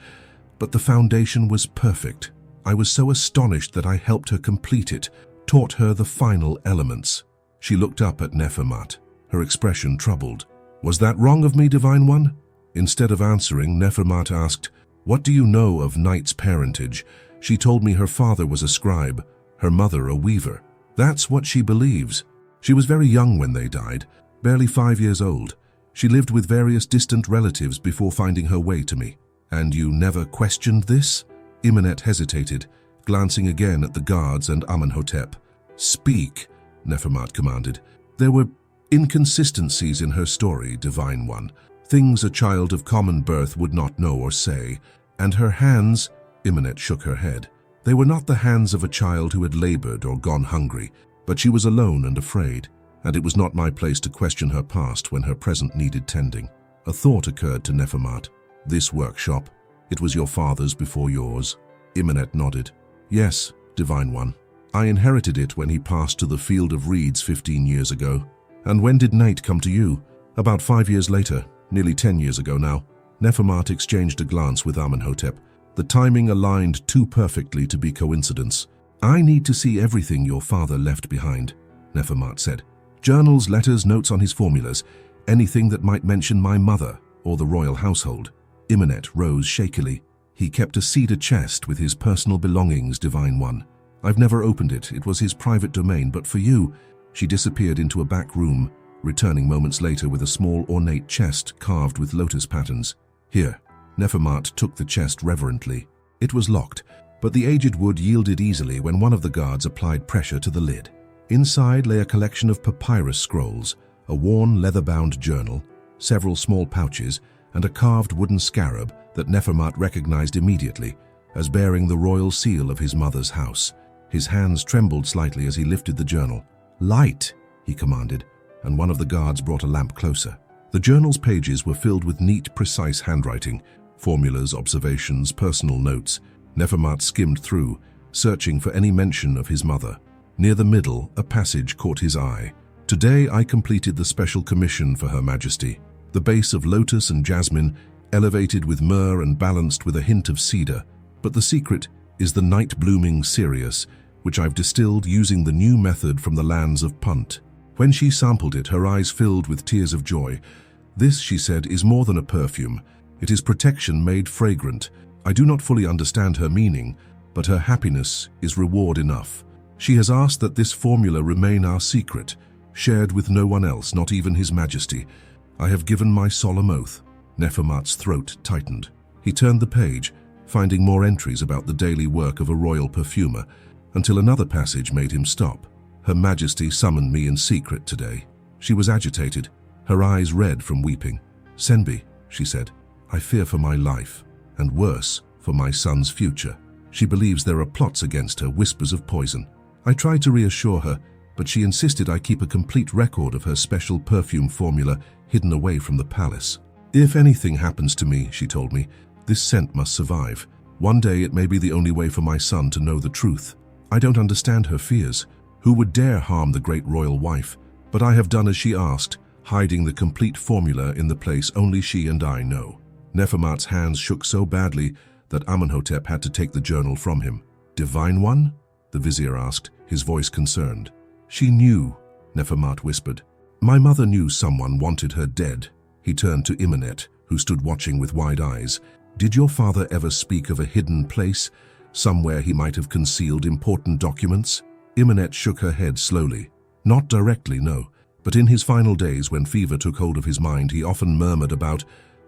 But the foundation was perfect. I was so astonished that I helped her complete it, taught her the final elements." She looked up at Nefermat, her expression troubled. "Was that wrong of me, Divine One?" Instead of answering, Nefermat asked, "What do you know of Knight's parentage?" "She told me her father was a scribe, her mother a weaver. That's what she believes. She was very young when they died, barely 5 years old. She lived with various distant relatives before finding her way to me." "And you never questioned this?" Imanet hesitated, glancing again at the guards and Amenhotep. "Speak," Nefermat commanded. "There were inconsistencies in her story, Divine One. Things a child of common birth would not know or say. And her hands—" Imanet shook her head. "They were not the hands of a child who had labored or gone hungry, but she was alone and afraid, and it was not my place to question her past when her present needed tending." A thought occurred to Nefermat. "This workshop, it was your father's before yours?" Imanet nodded. "Yes, Divine One. I inherited it when he passed to the Field of Reeds 15 years ago." "And when did Nate come to you?" "About 5 years later, nearly 10 years ago now." Nefermat exchanged a glance with Amenhotep. The timing aligned too perfectly to be coincidence. "I need to see everything your father left behind," Nefermat said. "Journals, letters, notes on his formulas, anything that might mention my mother or the royal household. Imenet rose shakily. He kept a cedar chest with his personal belongings, Divine One. I've never opened it. It was his private domain, but for you. She disappeared into a back room, returning moments later with a small ornate chest carved with lotus patterns. Here, Nefermat took the chest reverently. It was locked, but the aged wood yielded easily when one of the guards applied pressure to the lid. Inside lay a collection of papyrus scrolls, a worn leather-bound journal, several small pouches, and a carved wooden scarab that Nefermat recognized immediately as bearing the royal seal of his mother's house. His hands trembled slightly as he lifted the journal. "Light!" he commanded, and one of the guards brought a lamp closer. The journal's pages were filled with neat, precise handwriting, formulas, observations, personal notes. Nefermat skimmed through, searching for any mention of his mother. Near the middle, a passage caught his eye. "Today I completed the special commission for Her Majesty. The base of lotus and jasmine, elevated with myrrh and balanced with a hint of cedar. But the secret is the night-blooming Sirius, which I've distilled using the new method from the lands of Punt." When she sampled it, her eyes filled with tears of joy. "This," she said, "is more than a perfume. It is protection made fragrant. I do not fully understand her meaning, but her happiness is reward enough. She has asked that this formula remain our secret, shared with no one else, not even His Majesty. I have given my solemn oath." Nefermat's throat tightened. He turned the page, finding more entries about the daily work of a royal perfumer, until another passage made him stop. "Her Majesty summoned me in secret today." She was agitated, her eyes red from weeping. "Senbi," she said, "I fear for my life, and worse, for my son's future. She believes there are plots against her, whispers of poison." I tried to reassure her, but she insisted I keep a complete record of her special perfume formula hidden away from the palace. "If anything happens to me," she told me, "this scent must survive. One day it may be the only way for my son to know the truth." I don't understand her fears. Who would dare harm the great royal wife? But I have done as she asked, hiding the complete formula in the place only she and I know. Nefermat's hands shook so badly that Amenhotep had to take the journal from him. "Divine One?" the vizier asked, his voice concerned. "She knew," Nefermat whispered. "My mother knew someone wanted her dead." He turned to Imenet, who stood watching with wide eyes. "Did your father ever speak of a hidden place, somewhere he might have concealed important documents?" Imenet shook her head slowly. "Not directly, no. But in his final days, when fever took hold of his mind, he often murmured about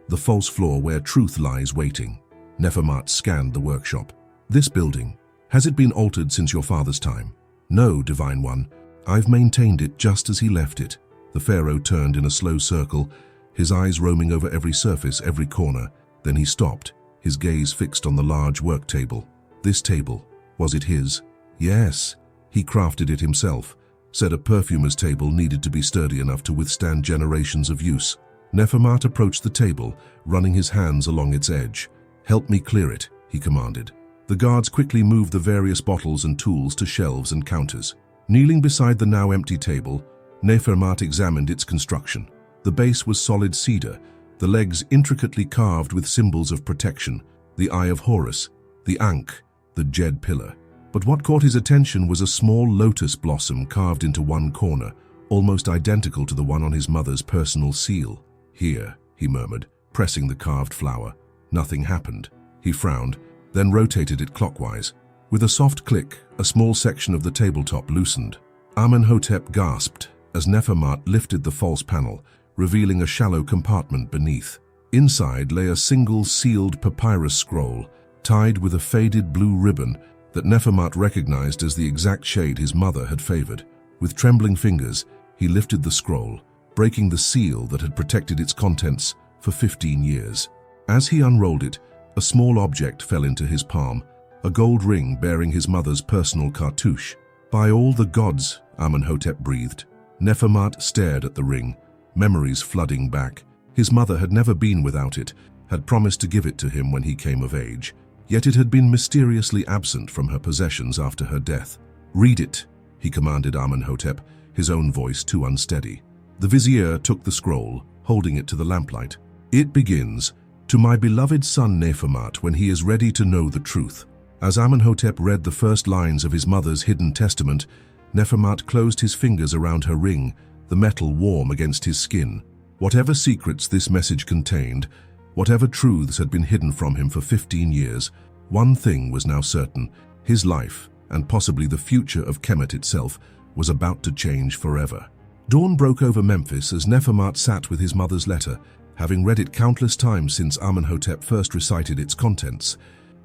the false floor where truth lies waiting." Nefermat scanned the workshop. "This building, has it been altered since your father's time?" "No, Divine One. I've maintained it just as he left it." The pharaoh turned in a slow circle, his eyes roaming over every surface, every corner. Then he stopped, his gaze fixed on the large work table. This table, was it his? Yes. He crafted it himself, said a perfumer's table needed to be sturdy enough to withstand generations of use. Nefermat approached the table, running his hands along its edge. "Help me clear it," he commanded. The guards quickly moved the various bottles and tools to shelves and counters. Kneeling beside the now empty table, Nefermat examined its construction. The base was solid cedar, the legs intricately carved with symbols of protection, the Eye of Horus, the Ankh, the Jed pillar. But what caught his attention was a small lotus blossom carved into one corner, almost identical to the one on his mother's personal seal. "Here," he murmured, pressing the carved flower. Nothing happened. He frowned, then rotated it clockwise. With a soft click, a small section of the tabletop loosened. Amenhotep gasped as Nefermat lifted the false panel, revealing a shallow compartment beneath. Inside lay a single sealed papyrus scroll, tied with a faded blue ribbon that Nefermat recognized as the exact shade his mother had favored. With trembling fingers, he lifted the scroll, breaking the seal that had protected its contents for 15 years. As he unrolled it, a small object fell into his palm, a gold ring bearing his mother's personal cartouche. "By all the gods," Amenhotep breathed. Nefermat stared at the ring, memories flooding back. His mother had never been without it, had promised to give it to him when he came of age. Yet it had been mysteriously absent from her possessions after her death. "Read it," he commanded Amenhotep, his own voice too unsteady. The vizier took the scroll, holding it to the lamplight. "It begins, 'To my beloved son Nefermat when he is ready to know the truth.'" As Amenhotep read the first lines of his mother's hidden testament, Nefermat closed his fingers around her ring, the metal warm against his skin. Whatever secrets this message contained, whatever truths had been hidden from him for 15 years, one thing was now certain: his life, and possibly the future of Kemet itself, was about to change forever. Dawn broke over Memphis as Nefermat sat with his mother's letter, having read it countless times since Amenhotep first recited its contents.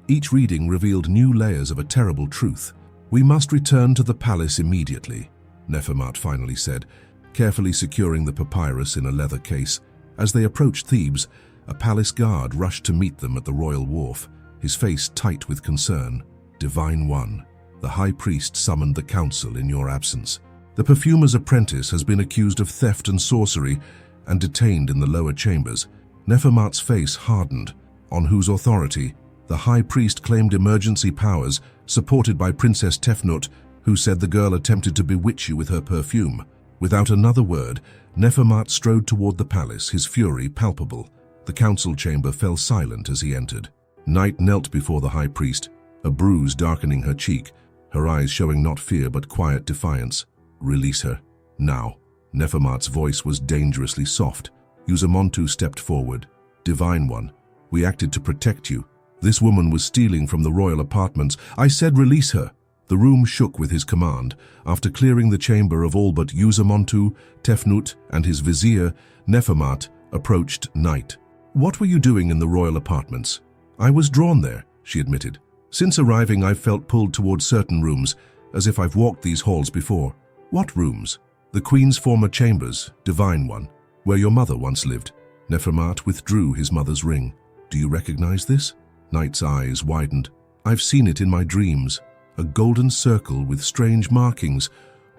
Each reading revealed new layers of a terrible truth. "We must return to the palace immediately," Nefermat finally said, carefully securing the papyrus in a leather case. As they approached Thebes, a palace guard rushed to meet them at the royal wharf, his face tight with concern. "Divine One, the high priest summoned the council in your absence. The perfumer's apprentice has been accused of theft and sorcery and detained in the lower chambers." Nefermat's face hardened. On whose authority? The high priest claimed emergency powers, supported by Princess Tefnut, who said the girl attempted to bewitch you with her perfume. Without another word, Nefermat strode toward the palace, his fury palpable. The council chamber fell silent as he entered. Night knelt before the high priest, a bruise darkening her cheek, her eyes showing not fear but quiet defiance. "Release her, now." Nefermat's voice was dangerously soft. Uzamontu stepped forward. "Divine One, we acted to protect you. This woman was stealing from the royal apartments. I said release her." The room shook with his command. After clearing the chamber of all but Uzamontu, Tefnut, and his vizier, Nefermat approached Night. "What were you doing in the royal apartments?" "I was drawn there," she admitted. "Since arriving, I've felt pulled towards certain rooms, as if I've walked these halls before." "What rooms?" "The Queen's former chambers, Divine One, where your mother once lived." Nefermat withdrew his mother's ring. "Do you recognize this?" Night's eyes widened. "I've seen it in my dreams. A golden circle with strange markings,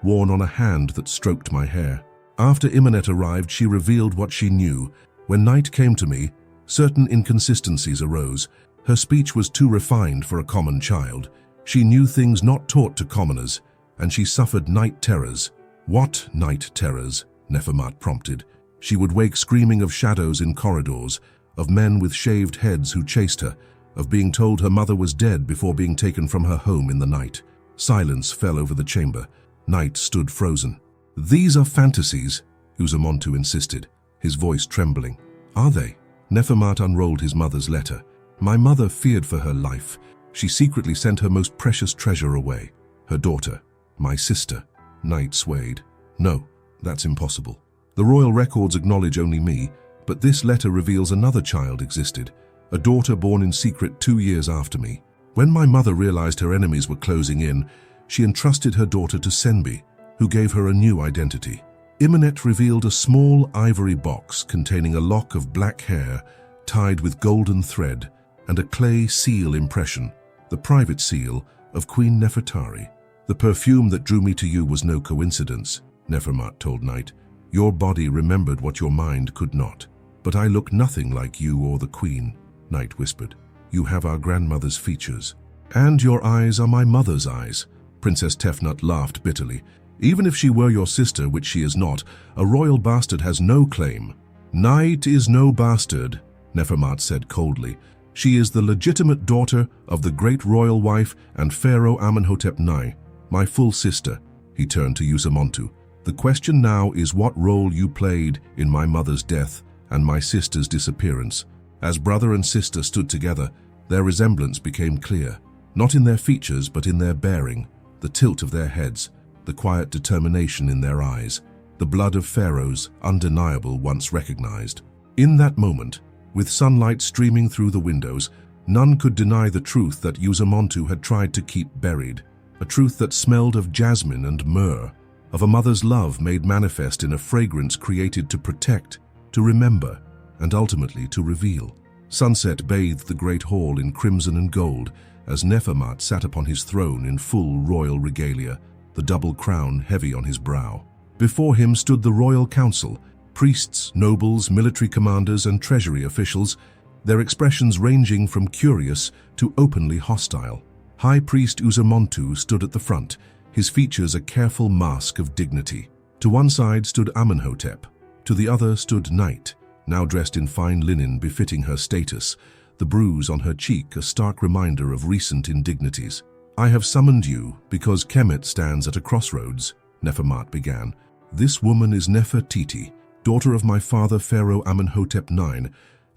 worn on a hand that stroked my hair." After Imenet arrived, she revealed what she knew. When Night came to me, certain inconsistencies arose. Her speech was too refined for a common child. She knew things not taught to commoners, and she suffered night terrors. "What night terrors?" Nefermat prompted. She would wake screaming of shadows in corridors, of men with shaved heads who chased her, of being told her mother was dead before being taken from her home in the night. Silence fell over the chamber. Night stood frozen. "These are fantasies," Uzamontu insisted, his voice trembling. "Are they?" Nefermat unrolled his mother's letter. "My mother feared for her life. She secretly sent her most precious treasure away. Her daughter, my sister." Night swayed. "No, that's impossible. The royal records acknowledge only me, but this letter reveals another child existed, a daughter born in secret 2 years after me. When my mother realized her enemies were closing in, she entrusted her daughter to Senbi, who gave her a new identity. Imenet revealed a small ivory box containing a lock of black hair tied with golden thread and a clay seal impression, the private seal of Queen Nefertari. The perfume that drew me to you was no coincidence," Nefermat told Night. "Your body remembered what your mind could not. But I look nothing like you or the Queen," Night whispered. "You have our grandmother's features. And your eyes are my mother's eyes." Princess Tefnut laughed bitterly. "Even if she were your sister, which she is not, a royal bastard has no claim." "Night is no bastard," Nefermat said coldly. "She is the legitimate daughter of the great royal wife and Pharaoh Amenhotep IX, my full sister." He turned to Uzamontu. "The question now is what role you played in my mother's death and my sister's disappearance." As brother and sister stood together, their resemblance became clear, not in their features but in their bearing, the tilt of their heads, the quiet determination in their eyes, the blood of pharaohs, undeniable once recognized. In that moment, with sunlight streaming through the windows, none could deny the truth that Uzamontu had tried to keep buried, a truth that smelled of jasmine and myrrh, of a mother's love made manifest in a fragrance created to protect, to remember, and ultimately to reveal. Sunset bathed the great hall in crimson and gold as Nefermat sat upon his throne in full royal regalia, the double crown heavy on his brow. Before him stood the royal council, priests, nobles, military commanders, and treasury officials, their expressions ranging from curious to openly hostile. High Priest Uzamontu stood at the front, his features a careful mask of dignity. To one side stood Amenhotep, to the other stood Night, now dressed in fine linen befitting her status, the bruise on her cheek a stark reminder of recent indignities. "I have summoned you because Kemet stands at a crossroads," Nefermat began. "This woman is Nefertiti, daughter of my father Pharaoh Amenhotep IX,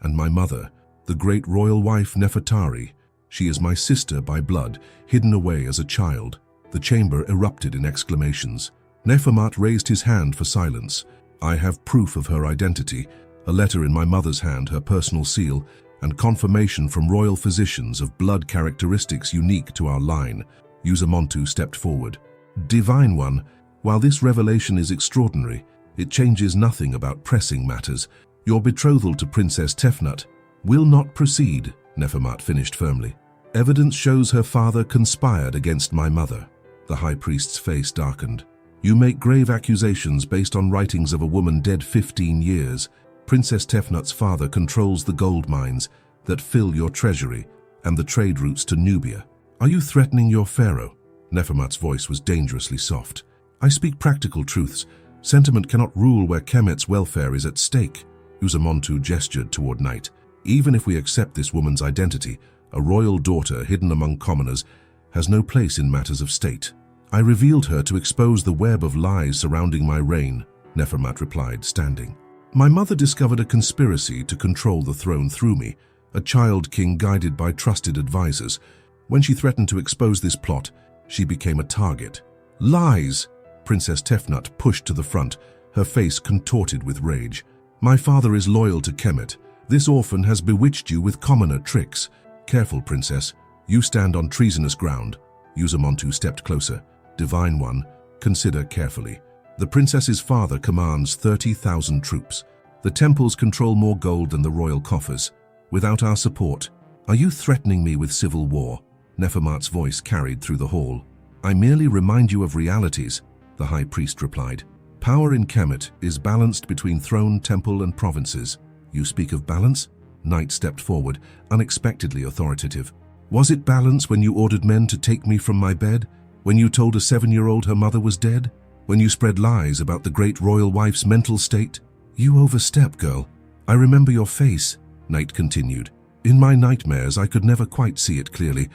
and my mother, the great royal wife Nefertari. She is my sister by blood, hidden away as a child." The chamber erupted in exclamations. Nefermat raised his hand for silence. "I have proof of her identity, a letter in my mother's hand, her personal seal, and confirmation from royal physicians of blood characteristics unique to our line." Uzamontu stepped forward. "Divine One, while this revelation is extraordinary, it changes nothing about pressing matters. Your betrothal to Princess Tefnut will not proceed," Nefermat finished firmly. "Evidence shows her father conspired against my mother." The high priest's face darkened. "You make grave accusations based on writings of a woman dead 15 years. Princess Tefnut's father controls the gold mines that fill your treasury and the trade routes to Nubia. Are you threatening your pharaoh?" Nefermat's voice was dangerously soft. "I speak practical truths. Sentiment cannot rule where Kemet's welfare is at stake." Uzamontu gestured toward Night. "Even if we accept this woman's identity, a royal daughter hidden among commoners has no place in matters of state. I revealed her to expose the web of lies surrounding my reign," Nefermat replied, standing. "My mother discovered a conspiracy to control the throne through me, a child king guided by trusted advisors. When she threatened to expose this plot, she became a target." "Lies!" Princess Tefnut pushed to the front, her face contorted with rage. "My father is loyal to Kemet. This orphan has bewitched you with commoner tricks. Careful, princess. You stand on treasonous ground." Uzamontu stepped closer. "Divine One, consider carefully. The princess's father commands 30,000 troops. The temples control more gold than the royal coffers. Without our support, are you threatening me with civil war?" Nefermat's voice carried through the hall. "I merely remind you of realities," the high priest replied. "Power in Kemet is balanced between throne, temple, and provinces." "You speak of balance?" Knight stepped forward, unexpectedly authoritative. "Was it balance when you ordered men to take me from my bed? When you told a 7-year-old her mother was dead? When you spread lies about the great royal wife's mental state?" "You overstep, girl. I remember your face," Knight continued. "In my nightmares I could never quite see it clearly,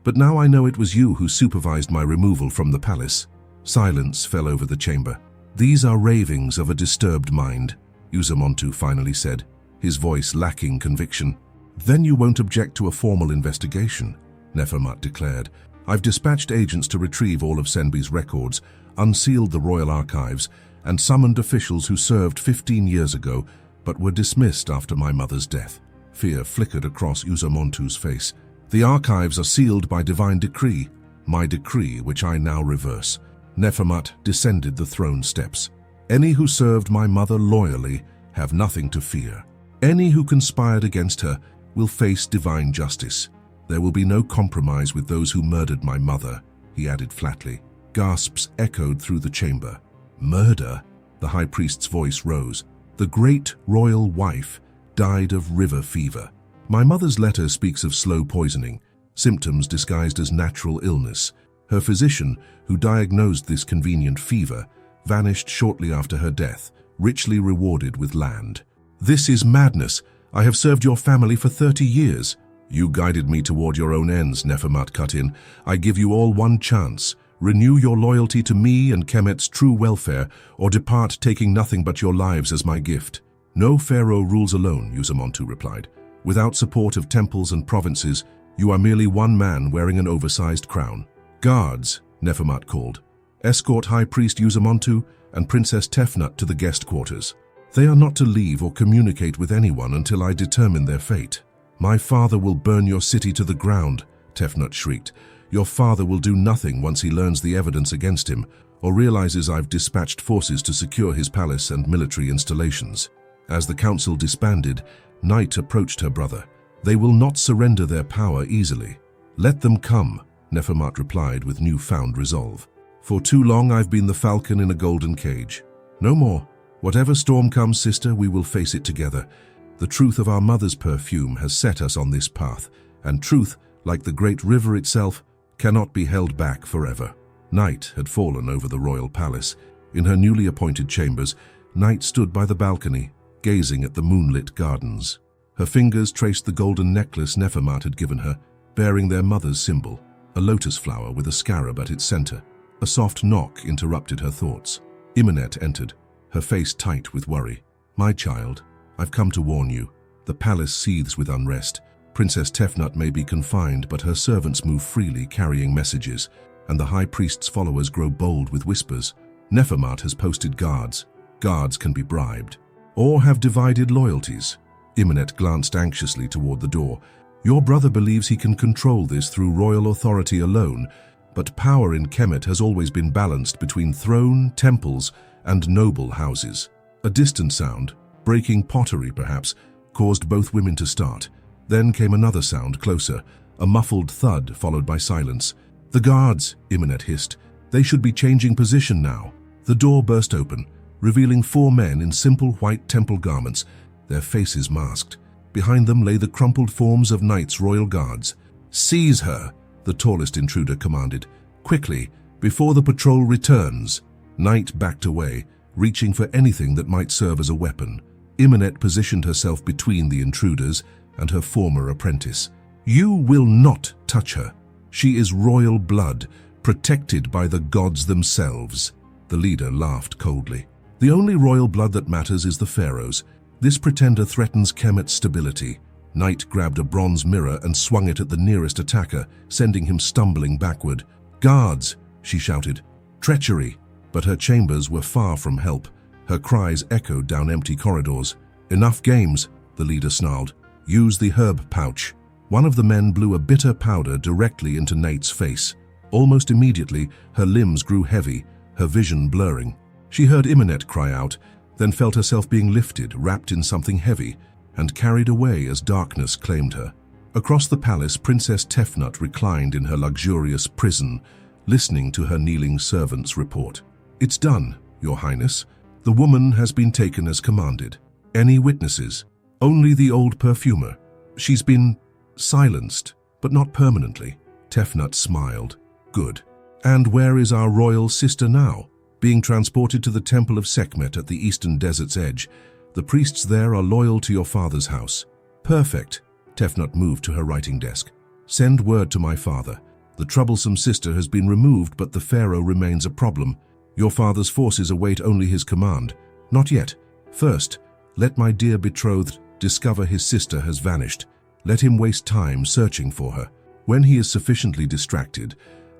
but now I know it was you who supervised my removal from the palace." Silence fell over the chamber. "These are ravings of a disturbed mind," Uzamontu finally said, his voice lacking conviction. "Then you won't object to a formal investigation," Nefermat declared. "I've dispatched agents to retrieve all of Senbi's records, unsealed the royal archives, and summoned officials who served 15 years ago but were dismissed after my mother's death." Fear flickered across Uzamontu's face. "The archives are sealed by divine decree, my decree which I now reverse." Nefermat descended the throne steps. "Any who served my mother loyally have nothing to fear. Any who conspired against her will face divine justice. There will be no compromise with those who murdered my mother," he added flatly. Gasps echoed through the chamber. "Murder?" The high priest's voice rose. "The great royal wife died of river fever. My mother's letter speaks of slow poisoning, symptoms disguised as natural illness. Her physician, who diagnosed this convenient fever, vanished shortly after her death, richly rewarded with land." "This is madness. I have served your family for 30 years. "You guided me toward your own ends," Nefermat cut in. "I give you all one chance. Renew your loyalty to me and Kemet's true welfare, or depart taking nothing but your lives as my gift." "No pharaoh rules alone," Uzamontu replied. "Without support of temples and provinces, you are merely one man wearing an oversized crown." "Guards," Nefermat called. "Escort High Priest Uzamontu and Princess Tefnut to the guest quarters. They are not to leave or communicate with anyone until I determine their fate." "My father will burn your city to the ground," Tefnut shrieked. "Your father will do nothing once he learns the evidence against him or realizes I've dispatched forces to secure his palace and military installations." As the council disbanded, Night approached her brother. "They will not surrender their power easily." "Let them come," Nefermat replied with newfound resolve. "For too long I've been the falcon in a golden cage. No more. Whatever storm comes, sister, we will face it together. The truth of our mother's perfume has set us on this path, and truth, like the great river itself, cannot be held back forever." Night had fallen over the royal palace. In her newly appointed chambers, Night stood by the balcony, gazing at the moonlit gardens. Her fingers traced the golden necklace Nefermat had given her, bearing their mother's symbol, a lotus flower with a scarab at its center. A soft knock interrupted her thoughts. Imanet entered, her face tight with worry. My child, I've come to warn you. The palace seethes with unrest. Princess Tefnut may be confined, but her servants move freely carrying messages, and the high priest's followers grow bold with whispers. Nefermat has posted guards. Guards can be bribed, or have divided loyalties. Imenet glanced anxiously toward the door. Your brother believes he can control this through royal authority alone, but power in Kemet has always been balanced between throne, temples, and noble houses. A distant sound, breaking pottery perhaps, caused both women to start. Then came another sound closer, a muffled thud followed by silence. The guards, Imenet hissed. They should be changing position now. The door burst open, revealing 4 men in simple white temple garments, their faces masked. Behind them lay the crumpled forms of knights' royal guards. "Seize her," the tallest intruder commanded. "Quickly, before the patrol returns." Knight backed away, reaching for anything that might serve as a weapon. Imenet positioned herself between the intruders and her former apprentice. "You will not touch her. She is royal blood, protected by the gods themselves." The leader laughed coldly. "The only royal blood that matters is the pharaohs. This pretender threatens Kemet's stability." Knight grabbed a bronze mirror and swung it at the nearest attacker, sending him stumbling backward. "Guards!" she shouted. "Treachery!" But her chambers were far from help. Her cries echoed down empty corridors. "Enough games," the leader snarled. "Use the herb pouch." One of the men blew a bitter powder directly into Nate's face. Almost immediately, her limbs grew heavy, her vision blurring. She heard Imenet cry out, then felt herself being lifted, wrapped in something heavy, and carried away as darkness claimed her. Across the palace, Princess Tefnut reclined in her luxurious prison, listening to her kneeling servants report. "It's done, Your Highness. The woman has been taken as commanded. Any witnesses?" "Only the old perfumer. She's been silenced, but not permanently." Tefnut smiled. "Good. And where is our royal sister now?" "Being transported to the temple of Sekhmet at the eastern desert's edge. The priests there are loyal to your father's house." "Perfect." Tefnut moved to her writing desk. "Send word to my father. The troublesome sister has been removed, but the pharaoh remains a problem. Your father's forces await only his command." "Not yet. First, let my dear betrothed discover his sister has vanished. Let him waste time searching for her. When he is sufficiently distracted,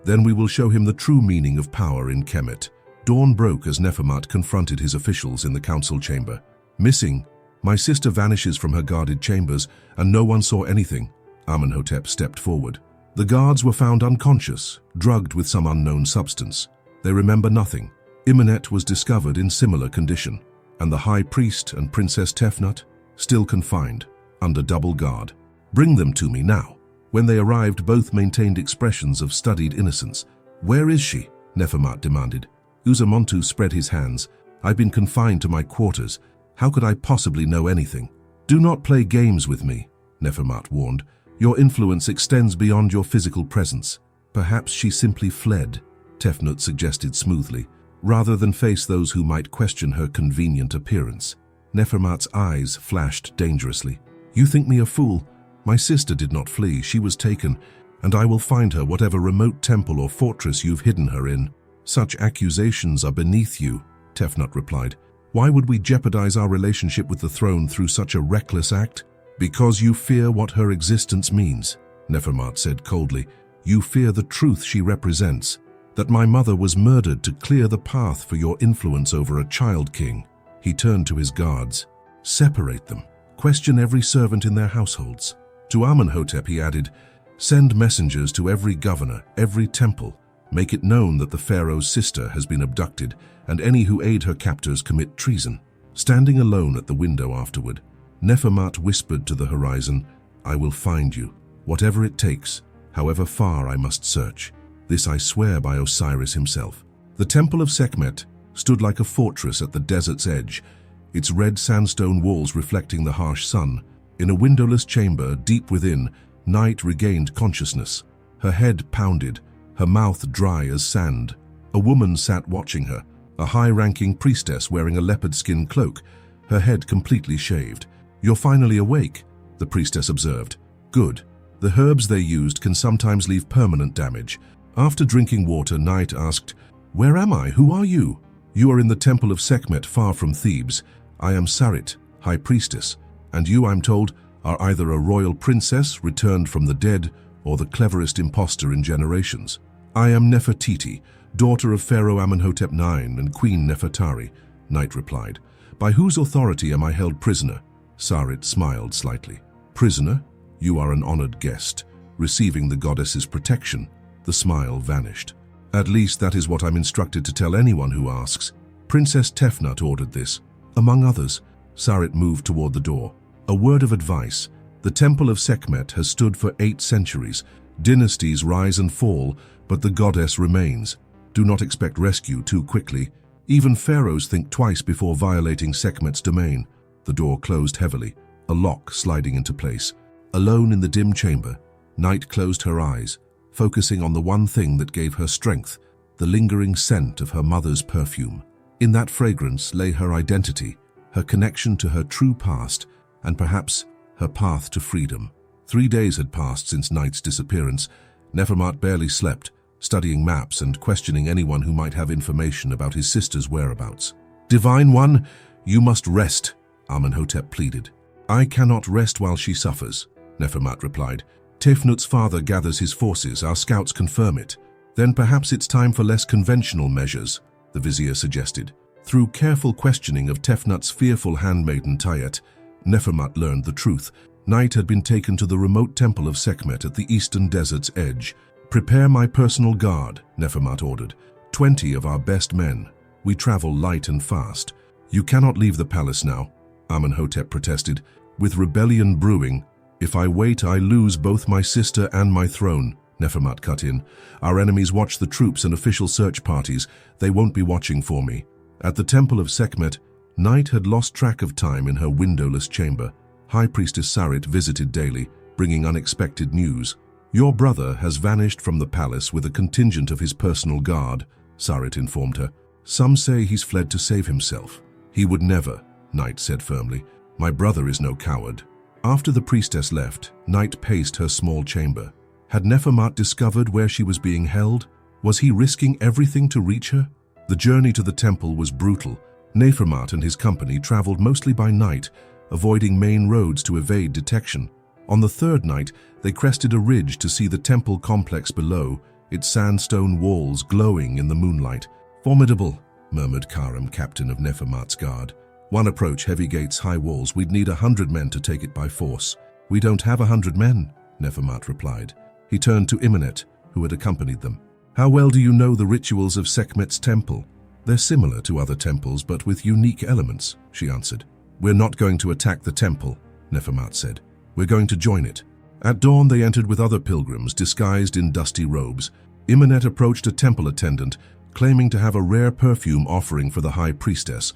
then we will show him the true meaning of power in Kemet." Dawn broke as Nefermat confronted his officials in the council chamber. "Missing. My sister vanishes from her guarded chambers, and no one saw anything." Amenhotep stepped forward. "The guards were found unconscious, drugged with some unknown substance. They remember nothing. Imenet was discovered in similar condition, and the high priest and Princess Tefnut still confined, under double guard. Bring them to me now." When they arrived, both maintained expressions of studied innocence. "Where is she?" Nefermat demanded. Uzamontu spread his hands. "I've been confined to my quarters. How could I possibly know anything?" "Do not play games with me," Nefermat warned. "Your influence extends beyond your physical presence." "Perhaps she simply fled," Tefnut suggested smoothly, rather than face those who might question her convenient appearance. Nefermat's eyes flashed dangerously. "You think me a fool? My sister did not flee. She was taken, and I will find her whatever remote temple or fortress you've hidden her in." "Such accusations are beneath you," Tefnut replied. "Why would we jeopardize our relationship with the throne through such a reckless act?" "Because you fear what her existence means," Nefermat said coldly. "You fear the truth she represents, that my mother was murdered to clear the path for your influence over a child king." He turned to his guards. "Separate them. Question every servant in their households." To Amenhotep he added, "Send messengers to every governor, every temple. Make it known that the pharaoh's sister has been abducted, and any who aid her captors commit treason." Standing alone at the window afterward, Nefermat whispered to the horizon, "I will find you, whatever it takes, however far I must search. This I swear by Osiris himself." The temple of Sekhmet stood like a fortress at the desert's edge, its red sandstone walls reflecting the harsh sun. In a windowless chamber deep within, Night regained consciousness. Her head pounded, her mouth dry as sand. A woman sat watching her, a high-ranking priestess wearing a leopard skin cloak, her head completely shaved. "You're finally awake," the priestess observed. "Good. The herbs they used can sometimes leave permanent damage." After drinking water, Night asked, "Where am I? Who are you?" "You are in the temple of Sekhmet, far from Thebes. I am Sarit, High Priestess, and you, I'm told, are either a royal princess returned from the dead or the cleverest impostor in generations. I am Nefertiti, daughter of Pharaoh Amenhotep IX and Queen Nefertari, Knight replied. By whose authority am I held prisoner? Sarit smiled slightly. Prisoner? You are an honored guest, receiving the goddess's protection. The smile vanished. At least that is what I'm instructed to tell anyone who asks. Princess Tefnut ordered this. Among others, Sarit moved toward the door. A word of advice. The Temple of Sekhmet has stood for 8 centuries. Dynasties rise and fall, but the goddess remains. Do not expect rescue too quickly. Even pharaohs think twice before violating Sekhmet's domain. The door closed heavily, a lock sliding into place. Alone in the dim chamber, Knight closed her eyes, focusing on the one thing that gave her strength, the lingering scent of her mother's perfume. In that fragrance lay her identity, her connection to her true past, and perhaps her path to freedom. 3 days had passed since Knight's disappearance. Nefermat barely slept, studying maps and questioning anyone who might have information about his sister's whereabouts. Divine One, you must rest, Amenhotep pleaded. I cannot rest while she suffers, Nefermat replied. Tefnut's father gathers his forces, our scouts confirm it. Then perhaps it's time for less conventional measures, the vizier suggested. Through careful questioning of Tefnut's fearful handmaiden Tayet, Nefermat learned the truth. Knight had been taken to the remote temple of Sekhmet at the eastern desert's edge. Prepare my personal guard, Nefermat ordered. 20 of our best men. We travel light and fast. You cannot leave the palace now, Amenhotep protested. With rebellion brewing, if I wait, I lose both my sister and my throne, Nefermat cut in. Our enemies watch the troops and official search parties. They won't be watching for me. At the temple of Sekhmet, Knight had lost track of time in her windowless chamber. High Priestess Sarit visited daily, bringing unexpected news. Your brother has vanished from the palace with a contingent of his personal guard, Sarit informed her. Some say he's fled to save himself. He would never, Knight said firmly. My brother is no coward. After the priestess left, Knight paced her small chamber. Had Nefermat discovered where she was being held? Was he risking everything to reach her? The journey to the temple was brutal. Nefermat and his company traveled mostly by night, avoiding main roads to evade detection. On the third night, they crested a ridge to see the temple complex below, its sandstone walls glowing in the moonlight. Formidable, murmured Karam, captain of Nefermat's guard. One approach, heavy gates, high walls. We'd need 100 men to take it by force. We don't have 100 men, Nefermat replied. He turned to Imenet, who had accompanied them. How well do you know the rituals of Sekhmet's temple? They're similar to other temples, but with unique elements, she answered. We're not going to attack the temple, Nefermat said. We're going to join it. At dawn, they entered with other pilgrims, disguised in dusty robes. Imenet approached a temple attendant, claiming to have a rare perfume offering for the High Priestess.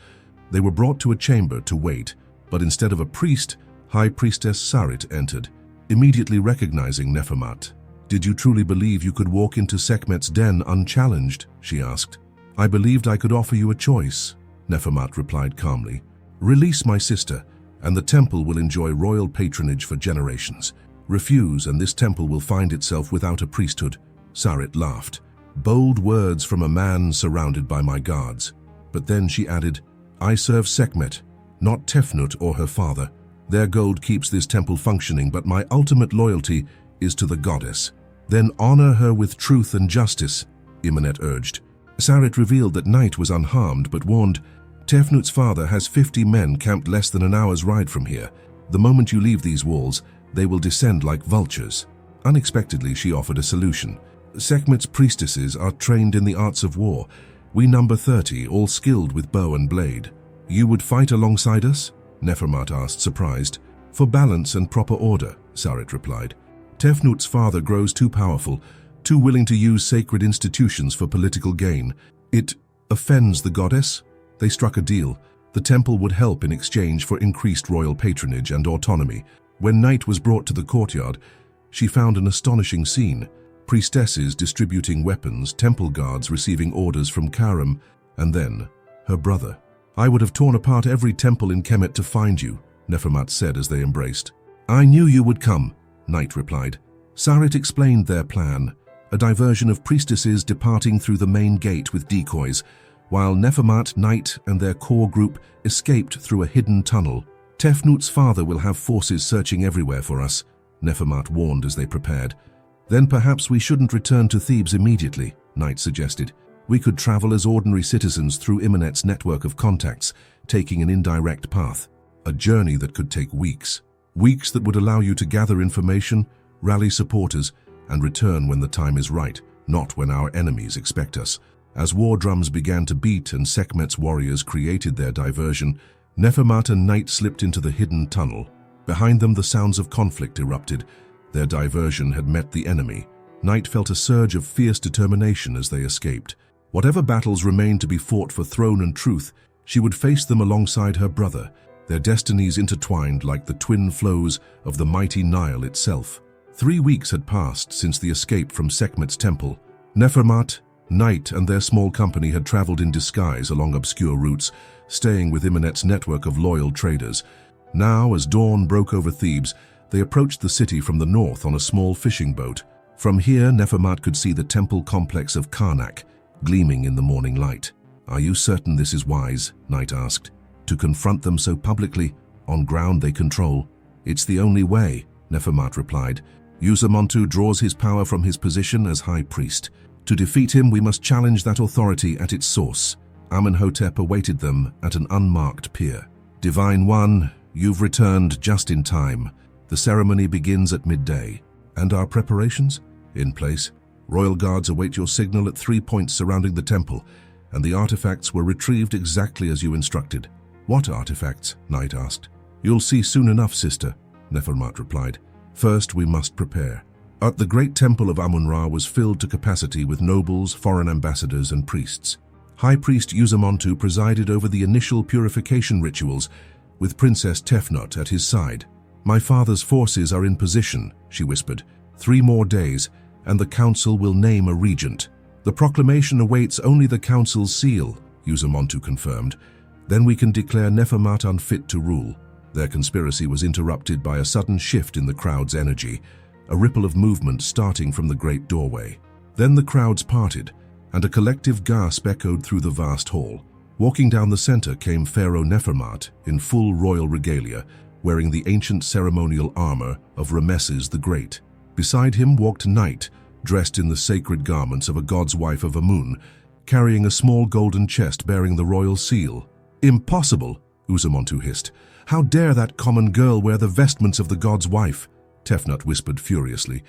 They were brought to a chamber to wait, but instead of a priest, High Priestess Sarit entered, immediately recognizing Nefermat. Did you truly believe you could walk into Sekhmet's den unchallenged? She asked. I believed I could offer you a choice, Nefermat replied calmly. Release my sister, and the temple will enjoy royal patronage for generations. Refuse, and this temple will find itself without a priesthood. Sarit laughed. Bold words from a man surrounded by my guards. But then she added, I serve Sekhmet, not Tefnut or her father. Their gold keeps this temple functioning, but my ultimate loyalty is to the goddess. Then honor her with truth and justice, Imenet urged. Sarit revealed that Knight was unharmed, but warned, Tefnut's father has 50 men camped less than an hour's ride from here. The moment you leave these walls, they will descend like vultures. Unexpectedly, she offered a solution. Sekhmet's priestesses are trained in the arts of war. We number 30, all skilled with bow and blade. You would fight alongside us? Nefermat asked, surprised. For balance and proper order, Sarit replied. Tefnut's father grows too powerful, too willing to use sacred institutions for political gain. It offends the goddess? They struck a deal. The temple would help in exchange for increased royal patronage and autonomy. When Knight was brought to the courtyard, she found an astonishing scene. Priestesses distributing weapons, temple guards receiving orders from Karam, and then her brother. I would have torn apart every temple in Kemet to find you, Nefermat said as they embraced. I knew you would come, Knight replied. Sarit explained their plan, a diversion of priestesses departing through the main gate with decoys. while Nefermat, Knight, and their core group escaped through a hidden tunnel. Tefnut's father will have forces searching everywhere for us, Nefermat warned as they prepared. Then perhaps we shouldn't return to Thebes immediately, Knight suggested. We could travel as ordinary citizens through Imanet's network of contacts, taking an indirect path. A journey that could take weeks. Weeks that would allow you to gather information, rally supporters, and return when the time is right, not when our enemies expect us. As war drums began to beat and Sekhmet's warriors created their diversion, Nefermat and Knight slipped into the hidden tunnel. Behind them, the sounds of conflict erupted. Their diversion had met the enemy. Knight felt a surge of fierce determination as they escaped. Whatever battles remained to be fought for throne and truth, she would face them alongside her brother, their destinies intertwined like the twin flows of the mighty Nile itself. 3 weeks had passed since the escape from Sekhmet's temple. Nefermat, Knight, and their small company had traveled in disguise along obscure routes, staying with Imanet's network of loyal traders. Now, as dawn broke over Thebes, they approached the city from the north on a small fishing boat. From here, Nefermat could see the temple complex of Karnak, gleaming in the morning light. "Are you certain this is wise?" Knight asked. "To confront them so publicly, on ground they control?" "It's the only way," Nefermat replied. "Uzamontu draws his power from his position as high priest. To defeat him, we must challenge that authority at its source." Amenhotep awaited them at an unmarked pier. "Divine One, you've returned just in time. The ceremony begins at midday." "And our preparations?" "In place. Royal guards await your signal at 3 points surrounding the temple, and the artifacts were retrieved exactly as you instructed." "What artifacts?" Knight asked. "You'll see soon enough, sister," Nefermat replied. "First, we must prepare." The great temple of Amun-Ra was filled to capacity with nobles, foreign ambassadors, and priests. High Priest Uzamontu presided over the initial purification rituals, with Princess Tefnut at his side. "My father's forces are in position," she whispered. 3 more days, and the council will name a regent." "The proclamation awaits only the council's seal," Uzamontu confirmed. "Then we can declare Nefermat unfit to rule." Their conspiracy was interrupted by a sudden shift in the crowd's energy, a ripple of movement starting from the great doorway. Then the crowds parted, and a collective gasp echoed through the vast hall. Walking down the center came Pharaoh Nefermat in full royal regalia, wearing the ancient ceremonial armor of Rameses the Great. Beside him walked Knight, dressed in the sacred garments of a god's wife of Amun, carrying a small golden chest bearing the royal seal. "Impossible!" Uzamontu hissed. "How dare that common girl wear the vestments of the god's wife?" Tefnut whispered furiously.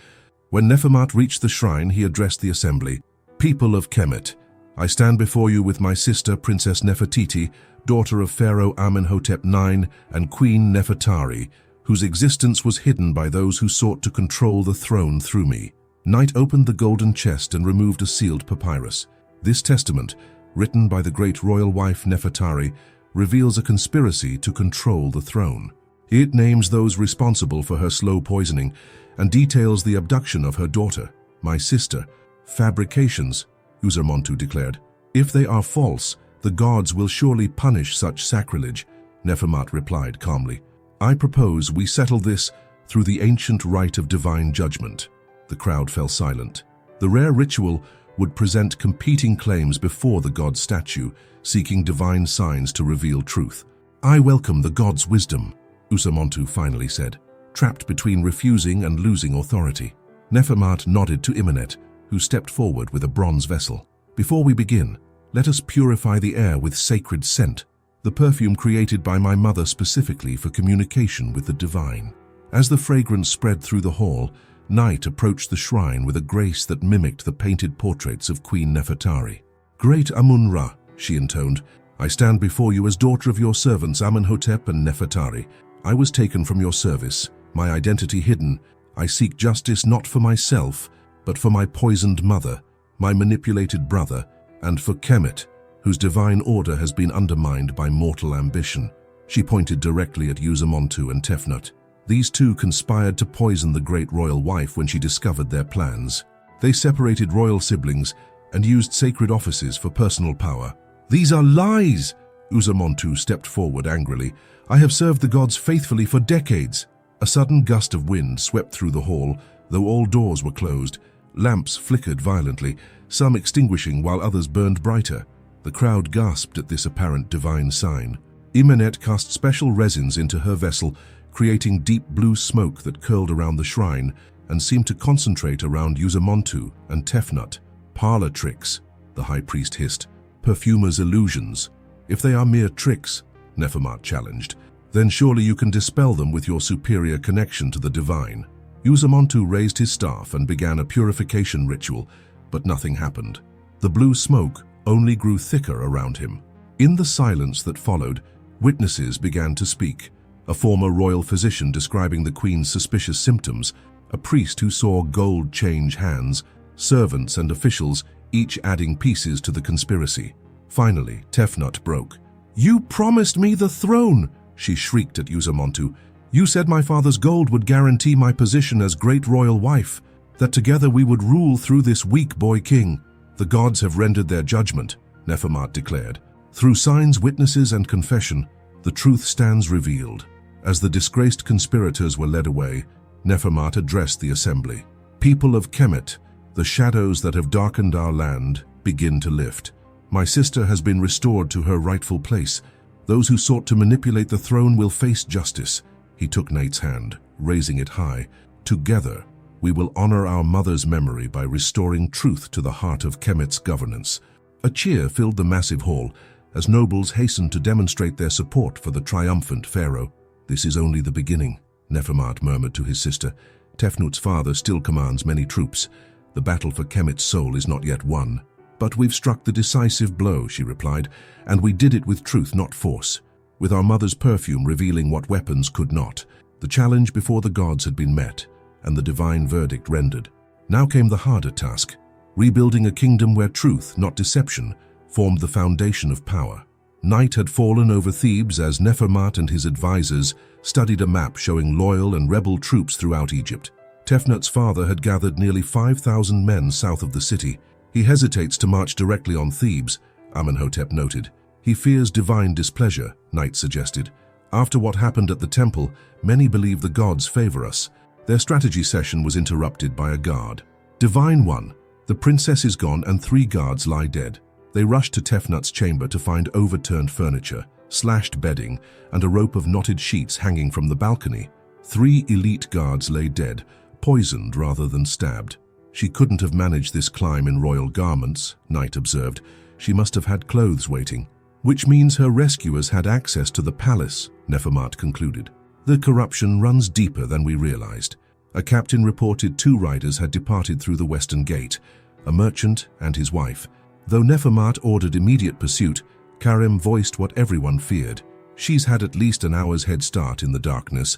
When Nefermat reached the shrine, he addressed the assembly. "People of Kemet, I stand before you with my sister, Princess Nefertiti, daughter of Pharaoh Amenhotep IX and Queen Nefertari, whose existence was hidden by those who sought to control the throne through me." Knight opened the golden chest and removed a sealed papyrus. This testament, written by the great royal wife Nefertari, reveals a conspiracy to control the throne. It names those responsible for her slow poisoning and details the abduction of her daughter, my sister. "Fabrications," Uzamontu declared. "If they are false, the gods will surely punish such sacrilege," Nefermat replied calmly. "I propose we settle this through the ancient rite of divine judgment." The crowd fell silent. The rare ritual would present competing claims before the god's statue, seeking divine signs to reveal truth. "I welcome the god's wisdom," Uzamontu finally said, trapped between refusing and losing authority. Nefermat nodded to Imanet, who stepped forward with a bronze vessel. "Before we begin, let us purify the air with sacred scent, the perfume created by my mother specifically for communication with the divine." As the fragrance spread through the hall, Knight approached the shrine with a grace that mimicked the painted portraits of Queen Nefertari. "Great Amun-Ra," she intoned, "I stand before you as daughter of your servants Amenhotep and Nefertari. I was taken from your service, my identity hidden. I seek justice not for myself, but for my poisoned mother, my manipulated brother, and for Kemet, whose divine order has been undermined by mortal ambition." She pointed directly at Uzamontu and Tefnut. These two conspired to poison the great royal wife when she discovered their plans. They separated royal siblings and used sacred offices for personal power. "These are lies!" Uzamontu stepped forward angrily. "I have served the gods faithfully for decades." A sudden gust of wind swept through the hall, though all doors were closed. Lamps flickered violently, some extinguishing while others burned brighter. The crowd gasped at this apparent divine sign. Imenet cast special resins into her vessel, creating deep blue smoke that curled around the shrine and seemed to concentrate around Uzamontu and Tefnut. Parlor tricks, the high priest hissed. Perfumer's illusions. If they are mere tricks, Nefermat challenged, then surely you can dispel them with your superior connection to the divine. Uzamontu raised his staff and began a purification ritual, but nothing happened. The blue smoke only grew thicker around him. In the silence that followed, witnesses began to speak. A former royal physician describing the queen's suspicious symptoms, a priest who saw gold change hands, servants and officials each adding pieces to the conspiracy. Finally, Tefnut broke. "You promised me the throne!" she shrieked at Uzamontu. "You said my father's gold would guarantee my position as great royal wife, that together we would rule through this weak boy king. The gods have rendered their judgment," Nefermat declared. "Through signs, witnesses, and confession, the truth stands revealed." As the disgraced conspirators were led away, Nefermat addressed the assembly. "People of Kemet, the shadows that have darkened our land begin to lift. My sister has been restored to her rightful place. Those who sought to manipulate the throne will face justice." He took Nate's hand, raising it high. "Together, we will honor our mother's memory by restoring truth to the heart of Kemet's governance." A cheer filled the massive hall as nobles hastened to demonstrate their support for the triumphant pharaoh. "This is only the beginning," Nefermat murmured to his sister. "Tefnut's father still commands many troops. The battle for Kemet's soul is not yet won." "But we've struck the decisive blow," she replied, "and we did it with truth, not force. With our mother's perfume revealing what weapons could not. The challenge before the gods had been met, and the divine verdict rendered. Now came the harder task, rebuilding a kingdom where truth, not deception, formed the foundation of power. Night had fallen over Thebes as Nefermat and his advisors studied a map showing loyal and rebel troops throughout Egypt. Tefnut's father had gathered nearly 5,000 men south of the city. "He hesitates to march directly on Thebes," Amenhotep noted. "He fears divine displeasure," Night suggested. "After what happened at the temple, many believe the gods favor us." Their strategy session was interrupted by a guard. "Divine One, the princess is gone and 3 guards lie dead." They rushed to Tefnut's chamber to find overturned furniture, slashed bedding, and a rope of knotted sheets hanging from the balcony. 3 elite guards lay dead, poisoned rather than stabbed. "She couldn't have managed this climb in royal garments," Night observed. "She must have had clothes waiting." "Which means her rescuers had access to the palace," Nefermat concluded. "The corruption runs deeper than we realized." A captain reported 2 riders had departed through the western gate, a merchant and his wife. Though Nefermat ordered immediate pursuit, Karim voiced what everyone feared. "She's had at least an hour's head start in the darkness."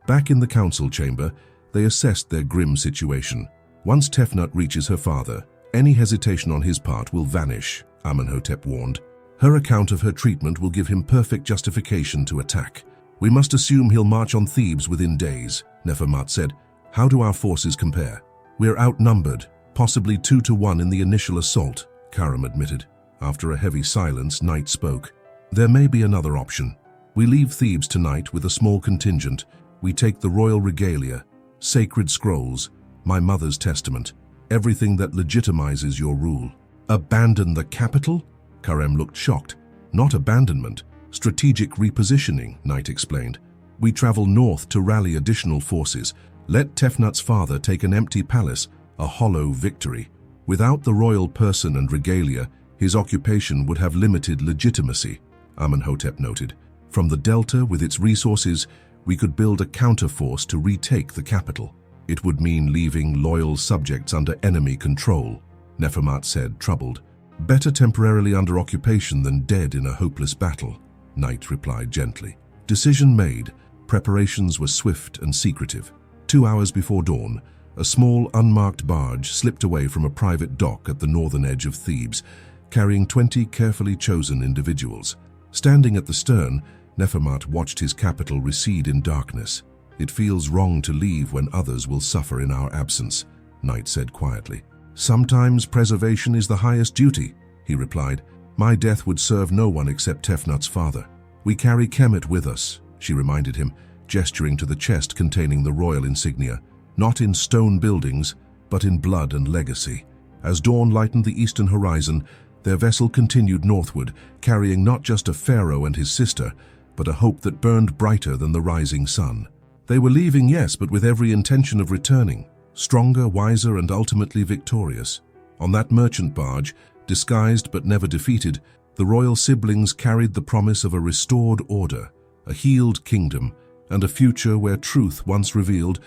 Back in the council chamber, they assessed their grim situation. "Once Tefnut reaches her father, any hesitation on his part will vanish," Amenhotep warned. "Her account of her treatment will give him perfect justification to attack. We must assume he'll march on Thebes within days," Nefermat said. "How do our forces compare?" "We're outnumbered, possibly 2 to 1 in the initial assault," Karim admitted. After a heavy silence, Night spoke. "There may be another option. We leave Thebes tonight with a small contingent. We take the royal regalia, sacred scrolls, my mother's testament, everything that legitimizes your rule." "Abandon the capital?" Karim looked shocked. "Not abandonment, strategic repositioning," Night explained. "We travel north to rally additional forces. Let Tefnut's father take an empty palace, a hollow victory. Without the royal person and regalia, his occupation would have limited legitimacy," Amenhotep noted. "From the delta, with its resources, we could build a counterforce to retake the capital. It would mean leaving loyal subjects under enemy control," Nefermat said, troubled. "Better temporarily under occupation than dead in a hopeless battle," Night replied gently. Decision made, preparations were swift and secretive. 2 hours before dawn, a small unmarked barge slipped away from a private dock at the northern edge of Thebes, carrying 20 carefully chosen individuals. Standing at the stern, Nefermat watched his capital recede in darkness. "It feels wrong to leave when others will suffer in our absence," Night said quietly. "Sometimes preservation is the highest duty," he replied. "My death would serve no one except Tefnut's father." "We carry Kemet with us," she reminded him, gesturing to the chest containing the royal insignia. "Not in stone buildings, but in blood and legacy." As dawn lightened the eastern horizon, Their vessel continued northward, carrying not just a pharaoh and his sister, but a hope that burned brighter than the rising sun. They were leaving, yes, but with every intention of returning, stronger, wiser, and ultimately victorious. On that merchant barge, disguised but never defeated, the royal siblings carried the promise of a restored order, a healed kingdom, and a future where truth, once revealed,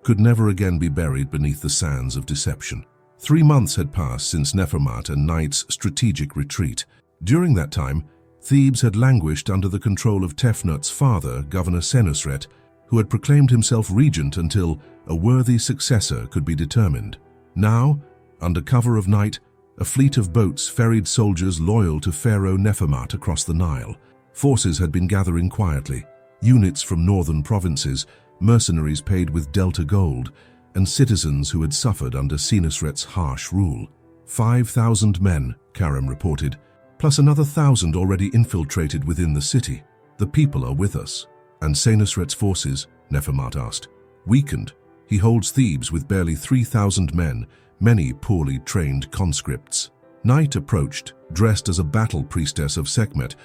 could never again be buried beneath the sands of deception. 3 months had passed since Nefermat and Knight's strategic retreat. During that time, Thebes had languished under the control of Tefnut's father, Governor Senusret, who had proclaimed himself regent until a worthy successor could be determined. Now, under cover of night, a fleet of boats ferried soldiers loyal to Pharaoh Nefermat across the Nile. Forces had been gathering quietly, units from northern provinces, mercenaries paid with Delta gold, and citizens who had suffered under Senusret's harsh rule. 5,000 men, Karam reported, plus another 1,000 already infiltrated within the city. The people are with us. And Senusret's forces, Nefermat asked. Weakened, he holds Thebes with barely 3,000 men, many poorly trained conscripts. Night approached, dressed as a battle priestess of Sekhmet,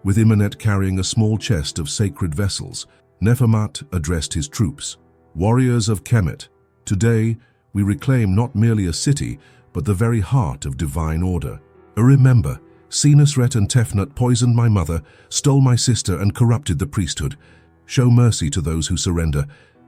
with Imanet carrying a small chest of sacred vessels. Nefermat addressed his troops. Warriors of Kemet, today we reclaim not merely a city, but the very heart of divine order. Remember, Senusret and Tefnut poisoned my mother, stole my sister, and corrupted the priesthood. Show mercy to those who surrender,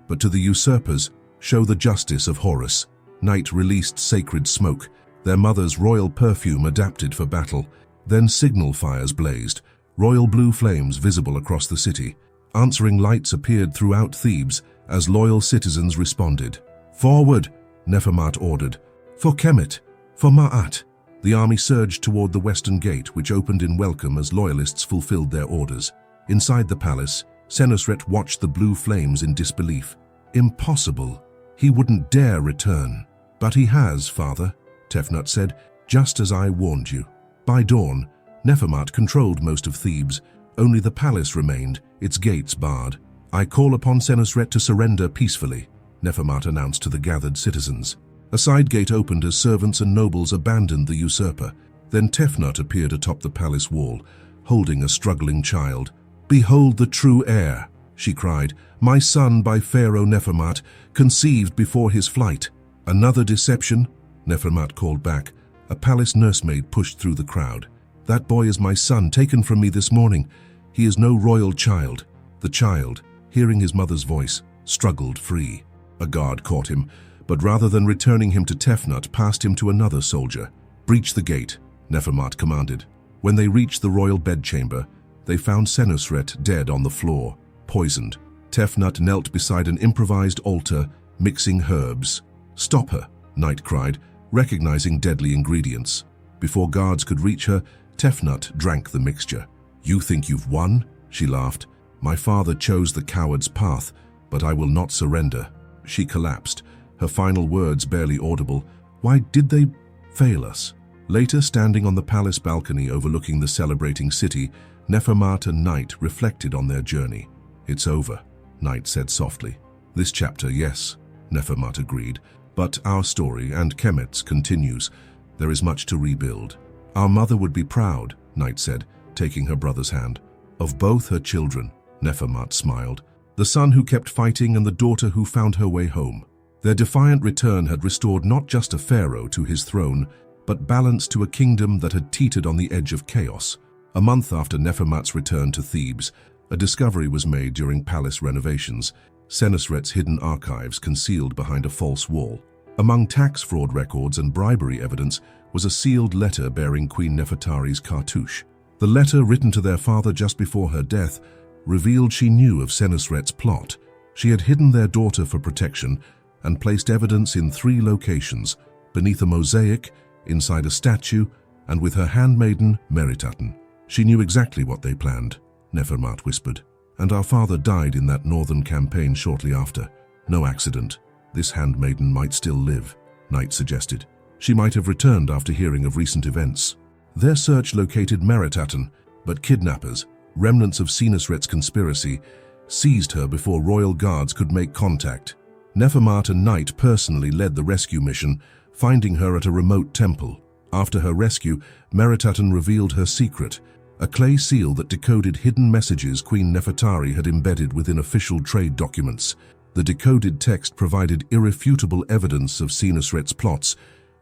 but to the usurpers, show the justice of Horus. Night released sacred smoke, their mother's royal perfume adapted for battle. Then signal fires blazed, royal blue flames visible across the city. Answering lights appeared throughout Thebes as loyal citizens responded. Forward, Nefermat ordered. For Kemet, for Ma'at. The army surged toward the western gate, which opened in welcome as loyalists fulfilled their orders. Inside the palace, Senusret watched the blue flames in disbelief. Impossible. He wouldn't dare return. But he has, father, Tefnut said, just as I warned you. By dawn, Nefermat controlled most of Thebes. Only the palace remained, its gates barred. I call upon Senusret to surrender peacefully, Nefermat announced to the gathered citizens. A side gate opened as servants and nobles abandoned the usurper. Then Tefnut appeared atop the palace wall, holding a struggling child. Behold the true heir, she cried, my son by Pharaoh Nefermat, conceived before his flight. Another deception, Nefermat called back. A palace nursemaid pushed through the crowd. That boy is my son, taken from me this morning. He is no royal child. The child, hearing his mother's voice, struggled free. A guard caught him, but rather than returning him to Tefnut, passed him to another soldier. Breach the gate, Nefermat commanded. When they reached the royal bedchamber, they found Senusret dead on the floor, poisoned. Tefnut knelt beside an improvised altar, mixing herbs. Stop her, Night cried, recognizing deadly ingredients. Before guards could reach her, Tefnut drank the mixture. You think you've won? She laughed. My father chose the coward's path, but I will not surrender. She collapsed, her final words barely audible. Why did they fail us? Later, standing on the palace balcony overlooking the celebrating city, Nefermat and Night reflected on their journey. It's over, Night said softly. This chapter, yes, Nefermat agreed, but our story and Kemet's continues. There is much to rebuild. Our mother would be proud, Night said, taking her brother's hand. Of both her children, Nefermat smiled. The son who kept fighting and the daughter who found her way home. Their defiant return had restored not just a pharaoh to his throne, but balance to a kingdom that had teetered on the edge of chaos. A month after Nefermat's return to Thebes, a discovery was made during palace renovations, Senusret's hidden archives concealed behind a false wall. Among tax fraud records and bribery evidence was a sealed letter bearing Queen Nefertari's cartouche. The letter, written to their father just before her death, revealed she knew of Senusret's plot. She had hidden their daughter for protection and placed evidence in 3 locations, beneath a mosaic, inside a statue, and with her handmaiden, Meritaten. She knew exactly what they planned, Nefermat whispered. And our father died in that northern campaign shortly after. No accident. This handmaiden might still live, Night suggested. She might have returned after hearing of recent events. Their search located Meritaten, but kidnappers, remnants of Senusret's conspiracy, seized her before royal guards could make contact. Nefermat and Night personally led the rescue mission, finding her at a remote temple. After her rescue, Meritatan revealed her secret, a clay seal that decoded hidden messages Queen Nefertari had embedded within official trade documents. The decoded text provided irrefutable evidence of Senusret's plots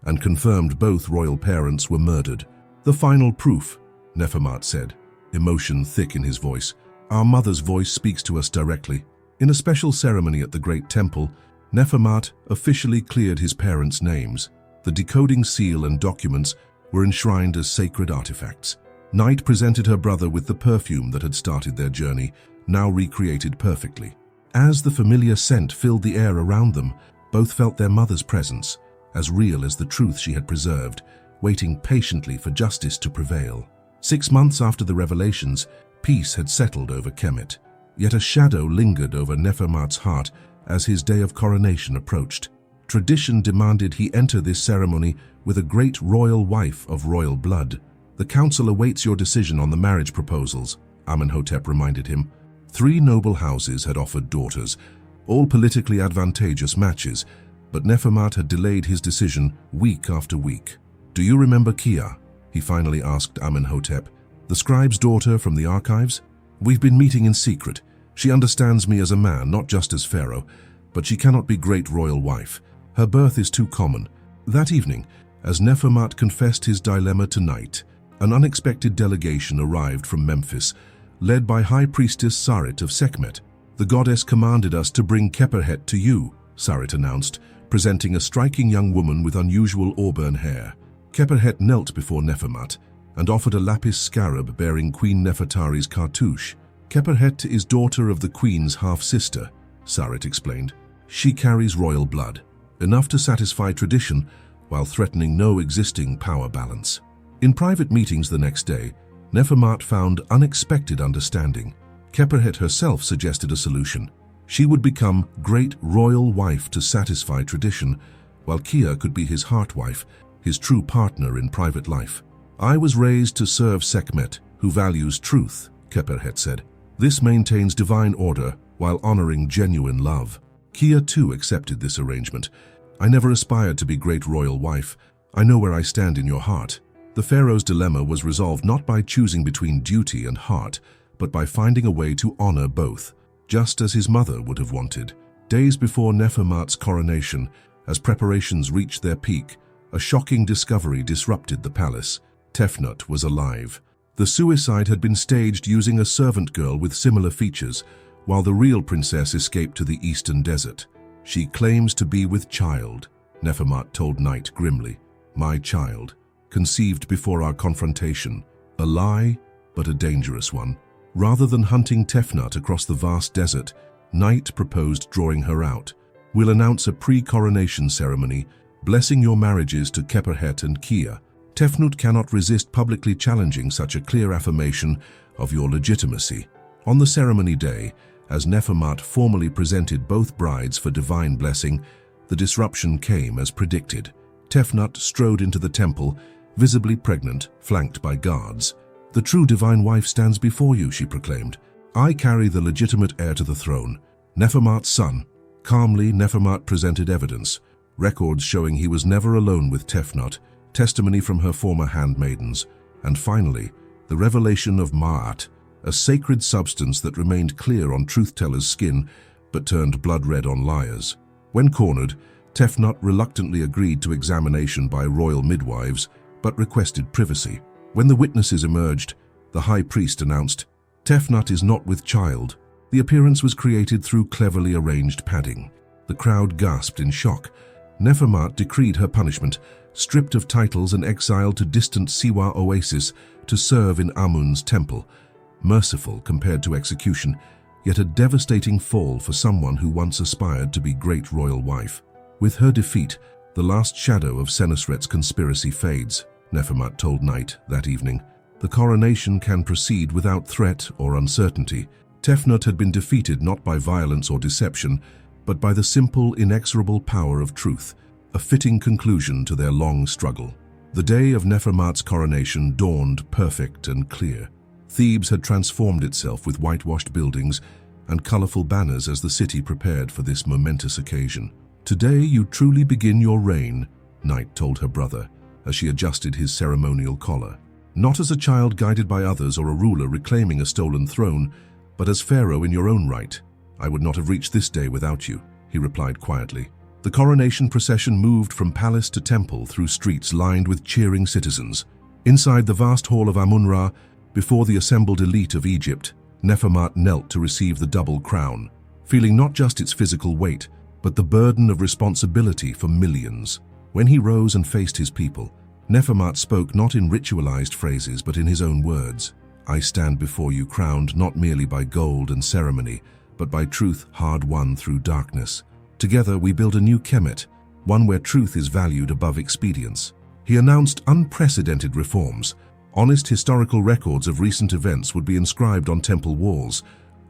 and confirmed both royal parents were murdered. "The final proof," Nefermat said, emotion thick in his voice. "Our mother's voice speaks to us directly." In a special ceremony at the Great Temple, Nefermat officially cleared his parents' names. The decoding seal and documents were enshrined as sacred artifacts. Night presented her brother with the perfume that had started their journey, now recreated perfectly. As the familiar scent filled the air around them, both felt their mother's presence, as real as the truth she had preserved, waiting patiently for justice to prevail. 6 months after the revelations, peace had settled over Kemet. Yet a shadow lingered over Nefermat's heart as his day of coronation approached. Tradition demanded he enter this ceremony with a great royal wife of royal blood. "The council awaits your decision on the marriage proposals," Amenhotep reminded him. 3 noble houses had offered daughters, all politically advantageous matches, but Nefermat had delayed his decision week after week. "Do you remember Kia?" he finally asked Amenhotep. "The scribe's daughter from the archives? We've been meeting in secret. She understands me as a man, not just as pharaoh, but she cannot be great royal wife. Her birth is too common." That evening, as Nefermat confessed his dilemma to Night, an unexpected delegation arrived from Memphis, led by High Priestess Sarit of Sekhmet. "The goddess commanded us to bring Khepherhet to you," Sarit announced, presenting a striking young woman with unusual auburn hair. Khepherhet knelt before Nefermat and offered a lapis scarab bearing Queen Nefertari's cartouche. "Khepherhet is daughter of the queen's half-sister," Sarit explained. "She carries royal blood, enough to satisfy tradition while threatening no existing power balance." In private meetings the next day, Nefermat found unexpected understanding. Khepherhet herself suggested a solution. She would become great royal wife to satisfy tradition, while Kia could be his heart wife, his true partner in private life. "I was raised to serve Sekhmet, who values truth," Khepherhet said. "This maintains divine order while honoring genuine love." Kia too accepted this arrangement. "I never aspired to be great royal wife. I know where I stand in your heart." The pharaoh's dilemma was resolved not by choosing between duty and heart, but by finding a way to honor both, just as his mother would have wanted. Days before Nefermat's coronation, as preparations reached their peak, a shocking discovery disrupted the palace. Tefnut was alive. The suicide had been staged using a servant girl with similar features, while the real princess escaped to the eastern desert. "She claims to be with child," Nefermat told Night grimly. "My child, conceived before our confrontation. A lie, but a dangerous one." Rather than hunting Tefnut across the vast desert, Night proposed drawing her out. "We'll announce a pre-coronation ceremony, blessing your marriages to Khepherhet and Kia. Tefnut cannot resist publicly challenging such a clear affirmation of your legitimacy." On the ceremony day, as Nefermat formally presented both brides for divine blessing, the disruption came as predicted. Tefnut strode into the temple, visibly pregnant, flanked by guards. "The true divine wife stands before you," she proclaimed. "I carry the legitimate heir to the throne, Nefermat's son." Calmly, Nefermat presented evidence, records showing he was never alone with Tefnut, testimony from her former handmaidens, and finally, the revelation of Ma'at, a sacred substance that remained clear on truth-tellers' skin but turned blood-red on liars. When cornered, Tefnut reluctantly agreed to examination by royal midwives, but requested privacy. When the witnesses emerged, the high priest announced, "Tefnut is not with child." The appearance was created through cleverly arranged padding. The crowd gasped in shock. Nefermat decreed her punishment, stripped of titles and exiled to distant Siwa oasis to serve in Amun's temple. Merciful compared to execution, yet a devastating fall for someone who once aspired to be great royal wife. With her defeat, the last shadow of Senusret's conspiracy fades, Nefermat told Night that evening. The coronation can proceed without threat or uncertainty. Tefnut had been defeated not by violence or deception, but by the simple, inexorable power of truth, a fitting conclusion to their long struggle. The day of Nefermat's coronation dawned perfect and clear. Thebes had transformed itself with whitewashed buildings and colorful banners as the city prepared for this momentous occasion. "Today you truly begin your reign," Night told her brother. as she adjusted his ceremonial collar. "Not as a child guided by others or a ruler reclaiming a stolen throne, but as pharaoh in your own right. I would not have reached this day without you," he replied quietly. The coronation procession moved from palace to temple through streets lined with cheering citizens. Inside the vast hall of Amun-Ra, before the assembled elite of Egypt, Nefermat knelt to receive the double crown, feeling not just its physical weight, but the burden of responsibility for millions. When he rose and faced his people, Nefermat spoke not in ritualized phrases but in his own words. "I stand before you crowned not merely by gold and ceremony, but by truth hard-won through darkness. Together we build a new Kemet, one where truth is valued above expedience." He announced unprecedented reforms. Honest historical records of recent events would be inscribed on temple walls.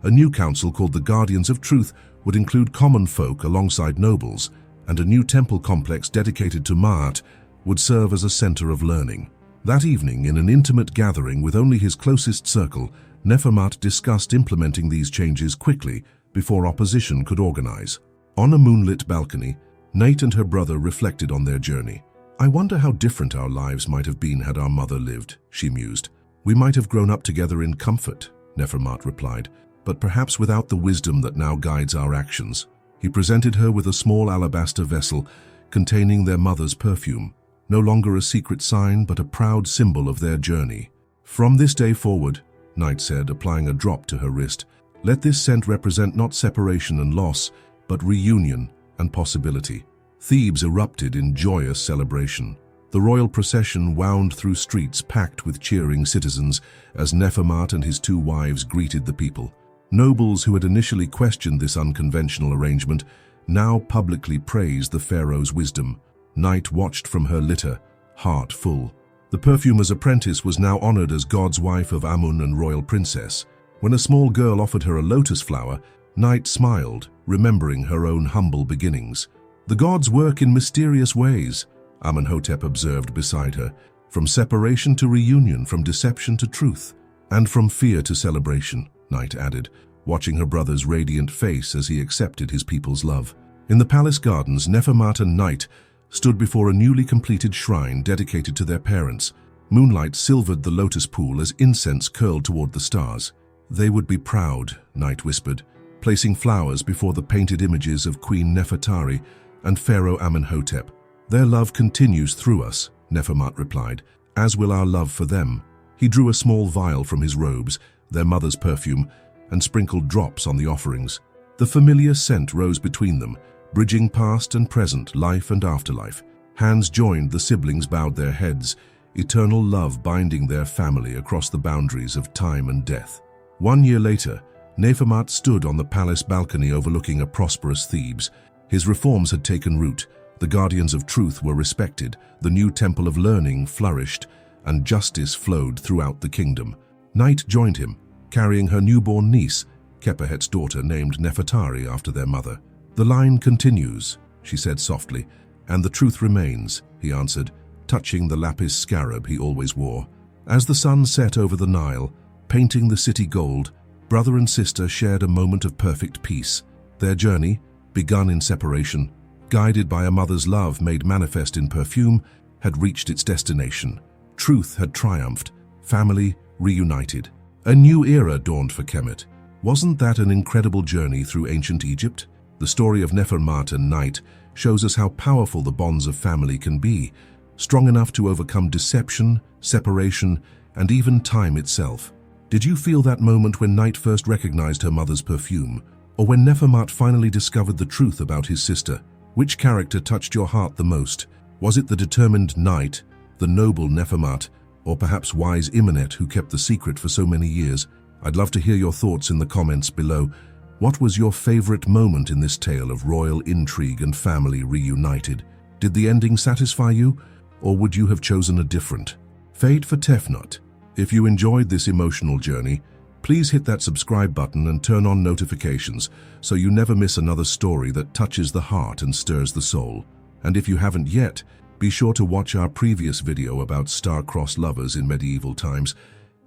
A new council called the Guardians of Truth would include common folk alongside nobles, and a new temple complex dedicated to Ma'at would serve as a center of learning. That evening, in an intimate gathering with only his closest circle, Nefermat discussed implementing these changes quickly before opposition could organize. On a moonlit balcony, Nate and her brother reflected on their journey. "I wonder how different our lives might have been had our mother lived," she mused. "We might have grown up together in comfort," Nefermat replied, "but perhaps without the wisdom that now guides our actions." He presented her with a small alabaster vessel containing their mother's perfume, no longer a secret sign but a proud symbol of their journey. "From this day forward," Knight said, applying a drop to her wrist, "let this scent represent not separation and loss, but reunion and possibility." Thebes erupted in joyous celebration. The royal procession wound through streets packed with cheering citizens as Nefermat and his two wives greeted the people. Nobles who had initially questioned this unconventional arrangement now publicly praised the pharaoh's wisdom. Night watched from her litter, heart full. The perfumer's apprentice was now honored as God's wife of Amun and royal princess. When a small girl offered her a lotus flower, Night smiled, remembering her own humble beginnings. "The gods work in mysterious ways," Amenhotep observed beside her, "from separation to reunion, from deception to truth, and from fear to celebration," Night added, watching her brother's radiant face as he accepted his people's love. In the palace gardens, Nefermat and Night stood before a newly completed shrine dedicated to their parents. Moonlight silvered the lotus pool as incense curled toward the stars. "They would be proud," Night whispered, placing flowers before the painted images of Queen Nefertari and Pharaoh Amenhotep. "Their love continues through us," Nefermat replied, "as will our love for them." He drew a small vial from his robes, their mother's perfume, and sprinkled drops on the offerings. The familiar scent rose between them, bridging past and present, life and afterlife. Hands joined, the siblings bowed their heads, eternal love binding their family across the boundaries of time and death. 1 year later, Nefermat stood on the palace balcony overlooking a prosperous Thebes. His reforms had taken root, the guardians of truth were respected, the new temple of learning flourished, and justice flowed throughout the kingdom. Night joined him, carrying her newborn niece, Kepahet's daughter, named Nefertari after their mother. "The line continues," she said softly, "and the truth remains," he answered, touching the lapis scarab he always wore. As the sun set over the Nile, painting the city gold, brother and sister shared a moment of perfect peace. Their journey, begun in separation, guided by a mother's love made manifest in perfume, had reached its destination. Truth had triumphed, family reunited. A new era dawned for Kemet. Wasn't that an incredible journey through ancient Egypt? The story of Nefermat and Night shows us how powerful the bonds of family can be, strong enough to overcome deception, separation, and even time itself. Did you feel that moment when Night first recognized her mother's perfume? Or when Nefermat finally discovered the truth about his sister? Which character touched your heart the most? Was it the determined Night, the noble Nefermat, or perhaps wise Imenet who kept the secret for so many years? I'd love to hear your thoughts in the comments below. What was your favorite moment in this tale of royal intrigue and family reunited? Did the ending satisfy you, or would you have chosen a different? Fade for Tefnut. If you enjoyed this emotional journey, please hit that subscribe button and turn on notifications so you never miss another story that touches the heart and stirs the soul. And if you haven't yet, be sure to watch our previous video about star-crossed lovers in medieval times.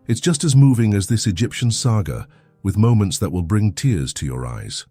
It's just as moving as this Egyptian saga, with moments that will bring tears to your eyes.